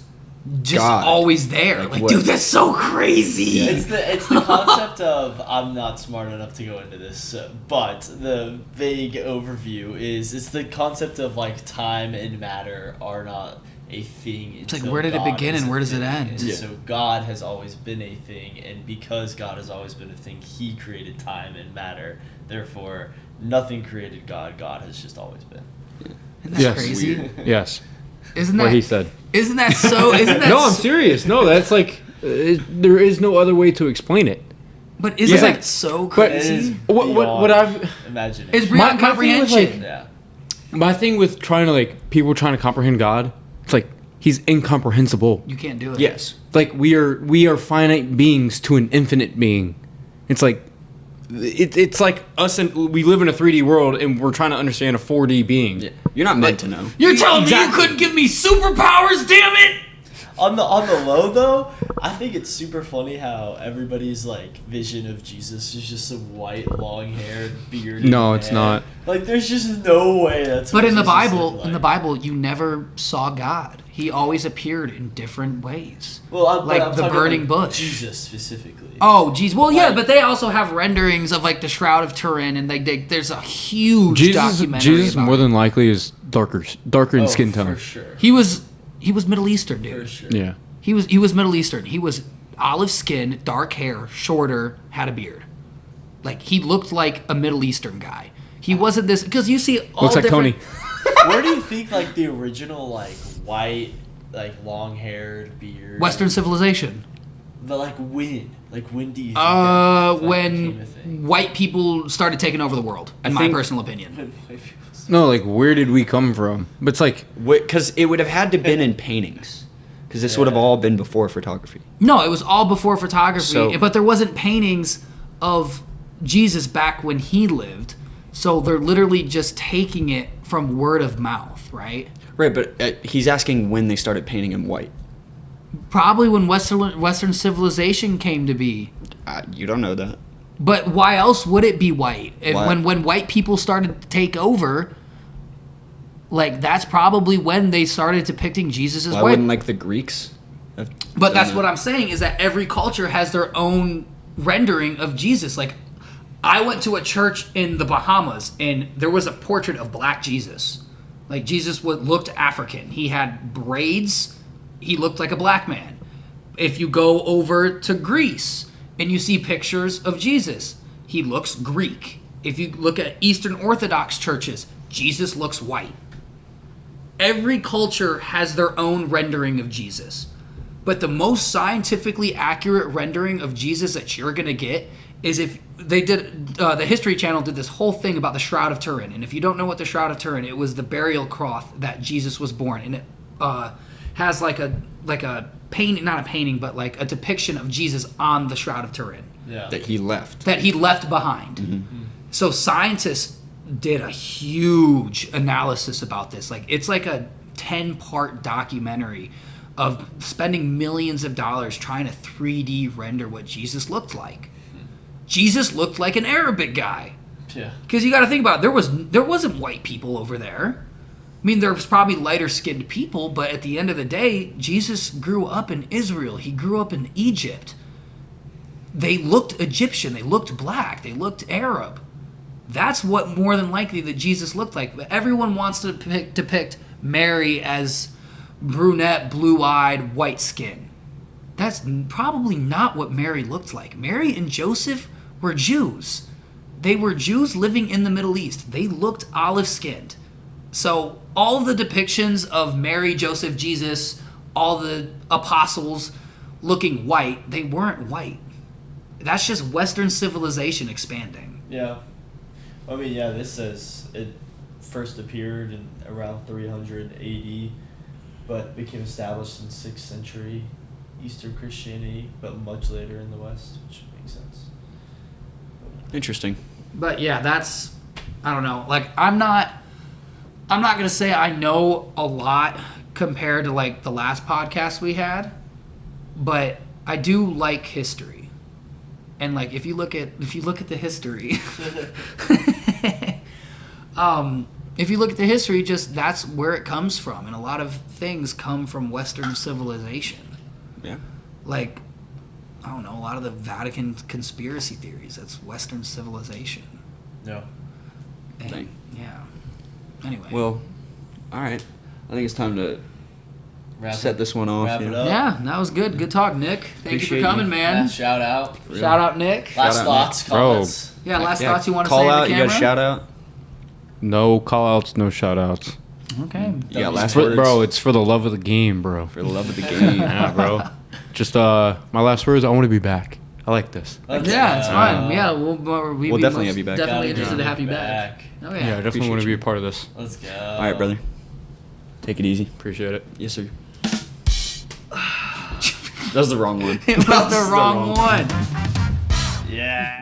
S3: Just God?
S1: Always there. Like dude, that's so crazy.
S3: Yeah.
S4: It's the concept of, I'm not smart enough to go into this, but the vague overview is it's the concept of like time and matter are not a thing.
S1: It's like, where did it begin and where does it end?
S4: Yeah. So God has always been a thing, and because God has always been a thing, He created time and matter. Therefore, nothing created God. God has just always been.
S1: Isn't that crazy?
S2: Yes.
S1: Isn't that
S2: what he said?
S1: Isn't that so?
S2: No, I'm serious. No, that's like there is no other way to explain it.
S1: But isn't that so crazy?
S2: What I've
S4: imagined.
S1: It's beyond comprehension.
S2: My thing with trying to people trying to comprehend God, it's like He's incomprehensible.
S1: You can't do it.
S3: Yes.
S2: Like we are finite beings to an infinite being. It's like it's like us and we live in a 3D world and we're trying to understand a 4D being.
S3: Yeah. You're not meant to know.
S1: You're telling me you couldn't give me superpowers, damn it!
S4: On the low though, I think it's super funny how everybody's vision of Jesus is just some white, long-haired, bearded
S2: No,
S4: man.
S2: it's not.
S4: Like, there's just no way that's.
S1: But
S4: what
S1: in the
S4: Jesus
S1: Bible,
S4: looked like.
S1: in the Bible, you never saw God. He always appeared in different ways.
S4: Well, I'm
S1: the
S4: talking
S1: burning bush.
S4: Jesus specifically.
S1: Oh, geez. Well, yeah, but they also have renderings of the Shroud of Turin, and there's a huge documentary.
S2: Jesus
S1: about
S2: more
S1: it.
S2: than likely is darker in skin tone.
S4: For sure.
S1: He was Middle Eastern, dude.
S4: For sure.
S2: Yeah.
S1: He was Middle Eastern. He was olive skin, dark hair, shorter, had a beard. He looked like a Middle Eastern guy. He wasn't this because you see all
S2: looks like
S1: different.
S2: Tony.
S4: Where do you think the original white long-haired beard?
S1: Western civilization.
S4: The when do you think that
S1: When
S4: became a thing?
S1: white people started taking over the world, in my personal opinion.
S4: When white people-
S2: No, where did we come from? But it's
S3: Because it would have had to been in paintings. Because this would have all been before photography.
S1: No, it was all before photography,
S3: So-
S1: but there wasn't paintings of Jesus back when he lived. So they're literally just taking it from word of mouth, right?
S3: Right, but he's asking when they started painting him white.
S1: Probably when Western civilization came to be.
S3: You don't know that.
S1: But why else would it be white?
S3: Why?
S1: When white people started to take over, that's probably when they started depicting Jesus as
S3: Why
S1: white.
S3: wouldn't the Greeks have
S1: But
S3: done
S1: that's
S3: that?
S1: what I'm saying is that every culture has their own rendering of Jesus. I went to a church in the Bahamas and there was a portrait of black Jesus. Jesus looked African. He had braids. He looked like a black man. If you go over to Greece and you see pictures of Jesus, he looks Greek. If you look at Eastern Orthodox churches, Jesus looks white. Every culture has their own rendering of Jesus. But the most scientifically accurate rendering of Jesus that you're going to get is if they did, the History Channel did this whole thing about the Shroud of Turin. And if you don't know what the Shroud of Turin, it was the burial cloth that Jesus was born. And it has a painting, not a painting, but a depiction of Jesus on the Shroud of Turin.
S4: Yeah.
S3: That he left.
S1: That he left behind. Mm-hmm. So scientists did a huge analysis about this. It's a 10-part documentary of spending millions of dollars trying to 3D render what Jesus looked like. Jesus looked like an Arabic guy.
S4: Yeah.
S1: Because you got to think about it, there wasn't white people over there. I mean, there was probably lighter-skinned people, but at the end of the day, Jesus grew up in Israel. He grew up in Egypt. They looked Egyptian. They looked black. They looked Arab. That's what more than likely that Jesus looked like. But everyone wants to depict Mary as brunette, blue-eyed, white skin. That's probably not what Mary looked like. Mary and Joseph were Jews. They were Jews living in the Middle East. They looked olive-skinned. So all the depictions of Mary, Joseph, Jesus, all the apostles looking white, they weren't white. That's just Western civilization expanding.
S4: Yeah. I mean, yeah, this says it first appeared in around 300 AD, but became established in 6th century Eastern Christianity, but much later in the West, which makes sense.
S3: Interesting.
S1: But yeah, that's, I don't know. Like, I'm not going to say I know a lot compared to like the last podcast we had, but I do like history. And like if you look at the history if you look at the history, just that's where it comes from, and a lot of things come from Western civilization.
S3: Yeah.
S1: Like, I don't know, a lot of the Vatican conspiracy theories, that's Western civilization.
S4: No.
S1: And,
S3: Dang.
S1: yeah. Anyway.
S3: Well, all right. I think it's time to set
S4: it-
S3: this one off.
S4: wrap it
S3: yeah.
S4: up.
S1: Yeah, that was good. Good talk, Nick. Thank
S3: Appreciate
S1: you for coming,
S3: you.
S1: man.
S4: Yeah, shout out.
S1: Shout out, Nick.
S4: Last
S3: out,
S4: thoughts,
S2: Nick. Bro.
S4: comments.
S1: Yeah, last
S3: Yeah,
S1: thoughts you want to
S3: call
S1: say
S3: out.
S1: to the
S3: You
S1: camera?
S3: got a shout out.
S2: No call-outs, no shout-outs.
S1: Okay.
S3: You got
S4: It's
S3: last
S2: For-
S3: words.
S2: bro, it's for the love of the game, bro.
S3: For the love of the game.
S2: Yeah, bro. Just my last words. I want to be back. I like this.
S4: Let's
S1: Yeah, it's
S4: go.
S1: fine. Yeah, we'll
S3: We'll definitely have you back.
S1: Definitely
S4: Gotta
S1: interested to have you back.
S4: back.
S1: Oh
S2: Yeah, I
S1: yeah.
S2: definitely
S3: Appreciate
S2: want to be
S3: you.
S2: a part of this.
S4: Let's go.
S3: All right, brother. Take it easy.
S2: Appreciate it.
S3: Yes, sir. That was the wrong one.
S1: It was the wrong one.
S4: Yeah.